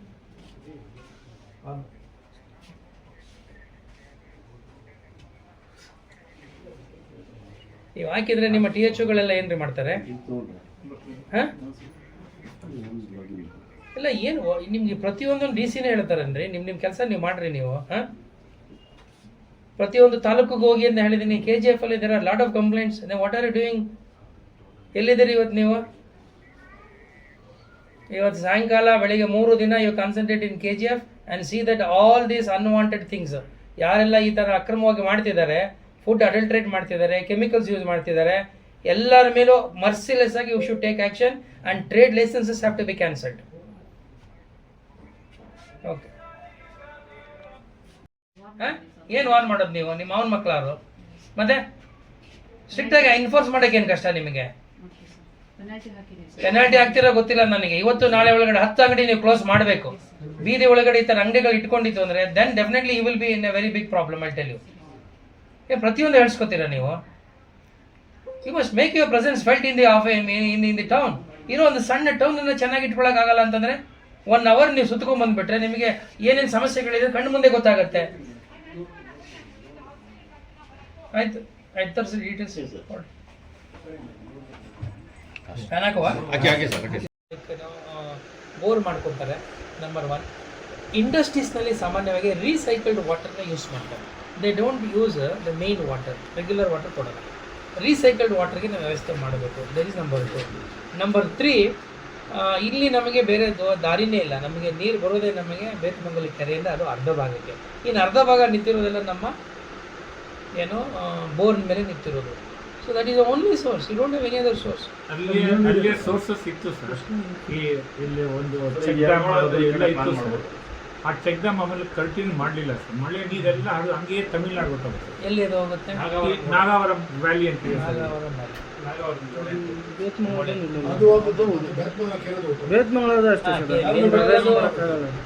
ನೀವು ಹಾಕಿದ್ರೆ ನಿಮ್ಮ THOಗಳೆಲ್ಲ ಏನ್ರಿ ಮಾಡ್ತಾರೆ? ಹಾಂ, ಇಲ್ಲ ಏನು ನಿಮ್ಗೆ ಪ್ರತಿಯೊಂದು DC-ನೇ ಹೇಳ್ತಾರನ್ರಿ. ನಿಮ್ಮ ಕೆಲಸ ನೀವು ಮಾಡ್ರಿ ನೀವು. ಹಾಂ, ಪ್ರತಿಯೊಂದು ತಾಲೂಕಿಗೆ ಹೋಗಿ ಅಂತ ಹೇಳಿದ್ದೀನಿ. KGF ಅಲ್ಲಿ there are lot of complaints. What are you doing? ಎಲ್ಲಿದ್ದೀರಿ ಇವತ್ತು ನೀವು? ಇವತ್ತು ಸಾಯಂಕಾಲ ಬೆಳಿಗ್ಗೆ 3 ದಿನ you concentrate in KGF and see that all these unwanted things ಯಾರೆಲ್ಲ ಈ ಥರ ಅಕ್ರಮವಾಗಿ ಮಾಡ್ತಿದ್ದಾರೆ, ಫುಡ್ ಅಡಲ್ಟ್ರೇಟ್ ಮಾಡ್ತಿದ್ದಾರೆ, ಕೆಮಿಕಲ್ಸ್ ಯೂಸ್ ಮಾಡ್ತಿದ್ದಾರೆ, ಎಲ್ಲರ ಮೇಲೂ ಮರ್ಸಿಲೆಸ್ ಆಗಿ you should take action and trade licences have to be cancelled. Okay, ಹಾಂ, ಏನು ವಾರ್ನ್ ಮಾಡೋದು ನೀವು? ನಿಮ್ಮ ಅವನ ಮಕ್ಕಳಾರು ಮತ್ತೆ ಸ್ಟ್ರಿಕ್ಟಾಗಿ ಎನ್ಫೋರ್ಸ್ ಮಾಡೋಕೆ ಏನು ಕಷ್ಟ ನಿಮಗೆ? ಪೆನಾಲ್ಟಿ ಹಾಕ್ತಿರೋ ಗೊತ್ತಿಲ್ಲ ನನಗೆ. ಇವತ್ತು ನಾಳೆ ಒಳಗಡೆ 10 ಅಂಗಡಿ ನೀವು ಕ್ಲೋಸ್ ಮಾಡಬೇಕು. ಬೀದಿ ಒಳಗಡೆ ಈ ಥರ ಅಂಗಡಿಗಳು ಇಟ್ಕೊಂಡಿತ್ತು ಅಂದರೆ then definitely you will be in a very big problem. I tell you. ಪ್ರತಿಯೊಂದು ಹೇಳ್ಸ್ಕೊತೀರಾ ನೀವು? You must make your presence felt in the town. ಇರೋ ಒಂದು ಸಣ್ಣ ಟೌನನ್ನು ಚೆನ್ನಾಗಿ ಇಟ್ಕೊಳ್ಳೋಕ್ಕಾಗಲ್ಲ ಅಂತಂದರೆ 1 hour ನೀವು ಸುತ್ಕೊಂಡ್ಬಂದ್ಬಿಟ್ರೆ ನಿಮಗೆ ಏನೇನು ಸಮಸ್ಯೆಗಳಿದೆ ಕಣ್ಣು ಮುಂದೆ ಗೊತ್ತಾಗುತ್ತೆ. ಆಯ್ತು ಆಯ್ತು, ತರಿಸಿ ಡೀಟೇಲ್ಸ್. ಫ್ಯಾನ್ ಹಾಕುವ? ಬೋರ್ ಮಾಡ್ಕೊತಾರೆ ನಂಬರ್ 1. ಇಂಡಸ್ಟ್ರೀಸ್ನಲ್ಲಿ ಸಾಮಾನ್ಯವಾಗಿ ರೀಸೈಕಲ್ಡ್ ವಾಟರ್ನ ಯೂಸ್ ಮಾಡ್ತಾರೆ. They don't use the main water, regular water ಕೊಡೋಲ್ಲ. ರೀಸೈಕಲ್ಡ್ ವಾಟರ್ಗೆ ನಾವು ವ್ಯವಸ್ಥೆ ಮಾಡಬೇಕು. That is number 2. ನಂಬರ್ 3, ಇಲ್ಲಿ ನಮಗೆ ಬೇರೆ ದಾರಿನೇ ಇಲ್ಲ. ನಮಗೆ ನೀರು ಬರೋದೇ ನಮಗೆ ಬೇತಮಂಗಲ ಕೆರೆಯಿಂದ, ಅದು ಅರ್ಧ ಭಾಗಕ್ಕೆ. ಇನ್ನು ಅರ್ಧ ಭಾಗ ನಿಂತಿರೋದೆಲ್ಲ ನಮ್ಮ ಏನು ಬೋರ್ನ್ ಮೇಲೆ ನಿಂತಿರೋದು. So that is the only source. You don't have any other source. ಅಲ್ಲಿ ಸೋರ್ಸಸ್ ಇತ್ತು ಸರ್. ಇಲ್ಲಿ ಒಂದು ಚೆಕ್ ಡ್ಯಾಮ್ ಎಲ್ಲ ಇತ್ತು ಸರ್. ಆ ಚೆಕ್ ಡ್ಯಾಮ್ ಆಮೇಲೆ ಕಂಟಿನ್ಯೂ ಮಾಡಲಿಲ್ಲ ಸರ್. ಮಳೆ ನೀರೆಲ್ಲ ಅದು ಹಂಗೆಯೇ ತಮಿಳ್ನಾಡು ಹೋಗುತ್ತೆ. ಎಲ್ಲಿ ಅದು ಹೋಗುತ್ತೆ? ನಾಗಾವರಂ ವ್ಯಾಲಿ ಅಂತ ಇದೆ ಸರ್.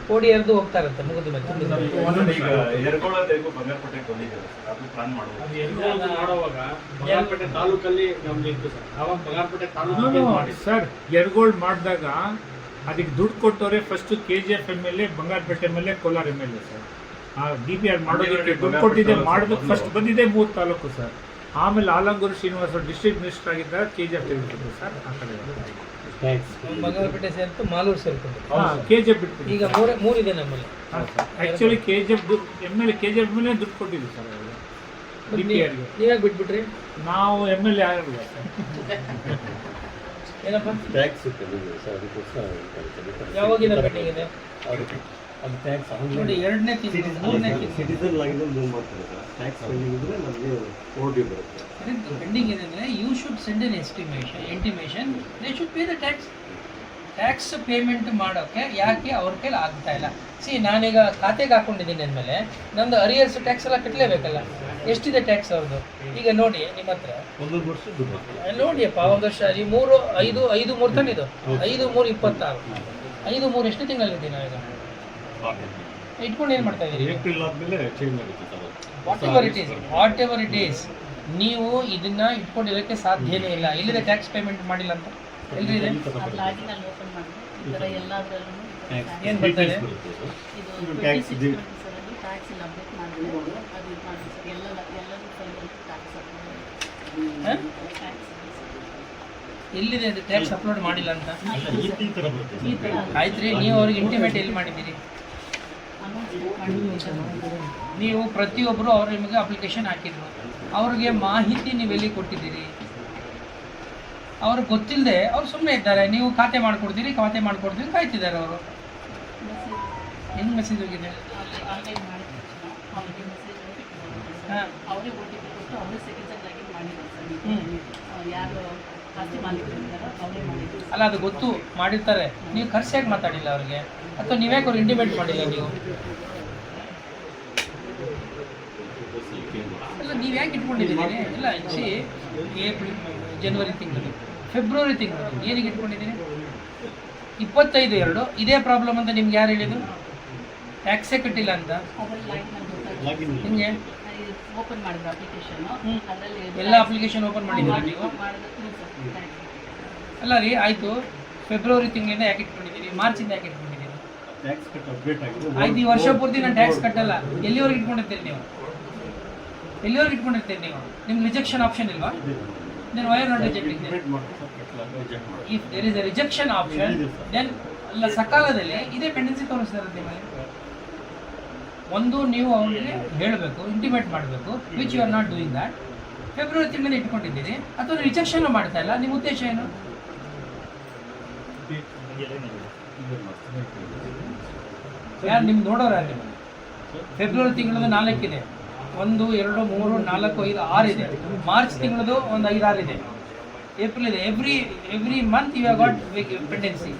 ಕೋಡಿ ಹರಿದು ಹೋಗ್ತಾರಂತೆ ಮುಗಿದ ಮೇಲೆ. ಬಂಗಾರಪೇಟೆ ತಾಲೂಕಲ್ಲಿ ನಮ್ದು ಇತ್ತು ಸರ್. ಅವಾಗ ಬಂಗಾರಪೇಟೆ ತಾಲೂಕು ಸರ್ ಯರಗೋಳ್ ಮಾಡಿದಾಗ ಅದಕ್ಕೆ ದುಡ್ಡು ಕೊಟ್ಟವ್ರೆ first KGF MLA, Bangarapete MLA, Kolar MLA sir. ಆ DPR ಮಾಡೋದಕ್ಕೆ ದುಡ್ಡು ಕೊಟ್ಟಿದ್ದೆ, ಮಾಡೋದಕ್ಕೆ ಫಸ್ಟ್ ಬಂದಿದೆ 3 ತಾಲೂಕು ಸರ್. ಆಮೇಲೆ ಆಲಂಗೂರು ಶ್ರೀನಿವಾಸ ಡಿಸ್ಟ್ರಿಕ್ಟ್ ಮಿನಿಸ್ಟರ್ ಆಗಿದ್ದಾಗ KGF ತೆಗೆದುಬಿಟ್ಟು ಸರ್. ಆ ಕಡೆ ಬಂಗಾರಪೇಟೆ ಸೇರ್ತು, ಮಾಲೂರು ಸೇರ್ಕೊಂಡು KGF ಬಿಟ್ಟು ಈಗ ಮೂರಿದೆ ನಮ್ಮಲ್ಲಿ. ಆ್ಯಕ್ಚುಲಿ KGF MLA ದುಡ್ಡು ಕೊಟ್ಟಿದ್ವಿ ಸರ್ ಅವರು DPRಗೆ. ನೀವ್ಯಾಕೆ ಬಿಟ್ಬಿಟ್ರಿ? ನಾವು MLA ಆಗಿಲ್ಲ ಸರ್. ಏನಪ್ಪ ಟ್ಯಾಕ್ಸ್ ಯಾವಾಗಿಂದ ಪೆಂಡಿಂಗ್ ಇದೆ ಅದು ಟ್ಯಾಕ್ಸ್ ನೋಡಿ? 2ನೇ ತಿಂಗಳು 3ನೇ ತಿಂಗಳು ಸಿಟಿಸನ್ ಆಗಿದ್ದು ಮೂವ್ ಮಾಡ್ತಾರೆ ಸರ್. ಟ್ಯಾಕ್ಸ್ ಪೆಂಡಿಂಗ್ ಇದ್ರೆ ನಮಗೆ ಓಡಿ ಬರುತ್ತೆ. ಪೆಂಡಿಂಗ್ ಇದೆ ಅಂದರೆ you should send an intimation they should pay the tax. Tax payment ಮಾಡೋಕ್ಕೆ ಯಾಕೆ ಅವ್ರ ಕೈಲಿ ಆಗ್ತಾ ಇಲ್ಲ? ನಾನೀಗ ಖಾತೆಗೆ ಹಾಕ್ಕೊಂಡಿದ್ದೀನಿ ಅಂದಮೇಲೆ ನಂದು ಅರಿಯರ್ಸ್ ಟ್ಯಾಕ್ಸ್ ಎಲ್ಲ ಕಟ್ಟಲೇಬೇಕಲ್ಲ. ಎಷ್ಟಿದೆ ಟ್ಯಾಕ್ಸ್ ಅವ್ರದ್ದು? ಈಗ ನೋಡಿ ನಿಮ್ಮ ಹತ್ರ ಒಂದೊಂದು ವರ್ಷ ದುಡ್ಡು ನೋಡಿಯಪ್ಪ, ಒಂದು ವರ್ಷ 3 5 5 3 ತಾನೆ ಇದು. 5 3 26 5 3 ಎಷ್ಟು ತಿಂಗಳಿದ್ದೀವಿ ನಾವೀಗ? ಇಟ್ಕೊಂಡು ಏನು ಮಾಡ್ತಾ ಇದ್ದೀರಿ? ಏಪ್ರಿಲ್ ಆದಮೇಲೆ ಚೇಂಜ್ ಆಗುತ್ತೆ sir. What ever it is ನೀವು ಇದನ್ನ ಇಟ್ಕೊಂಡಿರೋಕ್ಕೆ ಸಾಧ್ಯನೇ ಇಲ್ಲ. ಎಲ್ಲಿದೆ ಟ್ಯಾಕ್ಸ್ ಪೇಮೆಂಟ್ ಮಾಡಿಲ್ಲ ಅಂತ? ಎಲ್ಲಿದೆ? ಏನು ಬರ್ತಾ ಇದೆ? ಎಲ್ಲಿದೆ ಅದು ಟ್ಯಾಕ್ಸ್ ಅಪ್ಲೋಡ್ ಮಾಡಿಲ್ಲ ಅಂತ? ಆಯ್ತು ರೀ, ನೀವು ಅವ್ರಿಗೆ ಇಂಟಿಮೇಟ್ ಎಲ್ಲಿ ಮಾಡಿದ್ದೀರಿ? ನೀವು ಪ್ರತಿಯೊಬ್ಬರು ಅವ್ರು ನಿಮಗೆ ಅಪ್ಲಿಕೇಶನ್ ಹಾಕಿದ್ರು, ಅವ್ರಿಗೆ ಮಾಹಿತಿ ನೀವೆಲ್ಲಿ ಕೊಟ್ಟಿದ್ದೀರಿ? ಅವ್ರಿಗೆ ಗೊತ್ತಿಲ್ಲದೆ ಅವ್ರು ಸುಮ್ಮನೆ ಇದ್ದಾರೆ. ನೀವು ಖಾತೆ ಮಾಡಿಕೊಡ್ತೀರಿ ಕಾಯ್ತಿದ್ದಾರೆ ಅವರು. ಹೆಂಗೆ ಮೆಸೇಜ್ ಹೋಗಿದೆ? ಹಾಂ, ಅಲ್ಲ ಅದು ಗೊತ್ತು ಮಾಡಿರ್ತಾರೆ. ನೀವು ಖರ್ಚಾಗಿ ಮಾತಾಡಿಲ್ಲ ಅವ್ರಿಗೆ, ಅಥವಾ ನೀವ್ಯಾಕೆ ಅವ್ರು ಇಂಟಿಮೇಟ್ ಮಾಡಿಲ್ಲ? ನೀವು ಅಲ್ಲ, ನೀವು ಯಾಕೆ ಇಟ್ಕೊಂಡಿದ್ದೀರಿ? ಇಲ್ಲ ಏಪ್ರಿಲ್ ಜನವರಿ ತಿಂಗಳು, ಫೆಬ್ರವರಿ ತಿಂಗಳು ಏನಕ್ಕೆ ಇಟ್ಕೊಂಡಿದ್ದೀನಿ? 25/2 ಇದೇ ಪ್ರಾಬ್ಲಮ್ ಅಂತ ನಿಮ್ಗೆ ಯಾರು ಹೇಳಿದ್ರು? ಟ್ಯಾಕ್ಸೇ ಕಟ್ಟಿಲ್ಲ ಅಂತ. ನಿಮಗೆ ಓಪನ್ ಮಾಡಿದ್ರು ಅಪ್ಲಿಕೇಶನ್, ಎಲ್ಲ ಅಪ್ಲಿಕೇಶನ್ ಓಪನ್ ಮಾಡಿದ್ದೀರಾ ನೀವು? ಅಲ್ಲ ರೀ, ಆಯಿತು. ಫೆಬ್ರವರಿ ತಿಂಗಳಿಂದ ಯಾಕೆ ಇಟ್ಕೊಂಡಿದ್ದೀರಿ? ಮಾರ್ಚಿಂದ ಯಾಕೆ ಇಟ್ಕೊಂಡಿದ್ದೀರಿ? ಟ್ಯಾಕ್ಸ್ ಕಟ್ ಅಪ್ಡೇಟ್ ಆಗಿದೆ. ಆಯ್ತು, ಈ ವರ್ಷ ಪೂರ್ತಿ ನಾನು ಟ್ಯಾಕ್ಸ್ ಕಟ್ಟಲ್ಲ. ಎಲ್ಲಿವರೆಗೆ ಇಟ್ಕೊಂಡಿರ್ತೀರಿ ನೀವು? ನಿಮ್ಗೆ ರಿಜೆಕ್ಷನ್ ಆಪ್ಷನ್ ಇಲ್ವಾ? then why are not rejecting them? If there is a rejection option, then ಅಲ್ಲ ಸಕಾಲದಲ್ಲಿ ಇದೇ ಪೆಂಡೆನ್ಸಿ ತೋರಿಸ್ತಾರೆ ನಿಮಗೆ. ಒಂದು ನೀವು ಅವರಿಗೆ ಹೇಳಬೇಕು, ಇಂಟಿಮೇಟ್ ಮಾಡಬೇಕು, which you are not doing that. February ತಿಂಗಳಲ್ಲಿ ಇಟ್ಕೊಂಡಿದ್ದೀರಿ, ಅಥವಾ ರಿಜೆಕ್ಷನ್ ಮಾಡ್ತಾ ಇಲ್ಲ. ನಿಮ್ಮ ಉದ್ದೇಶ ಏನು? ಯಾರು ನಿಮ್ಗೆ ನೋಡೋರ? ನೀವು ಫೆಬ್ರವರಿ ತಿಂಗಳದ್ದು 4 ಇದೆ, 1 2 3 4 5 6 ಇದೆ. ಮಾರ್ಚ್ ತಿಂಗಳದು ಒಂದು 5 6 ಇದೆ. ಏಪ್ರಿಲ್ ಇದೆ. Every month you have got pendency.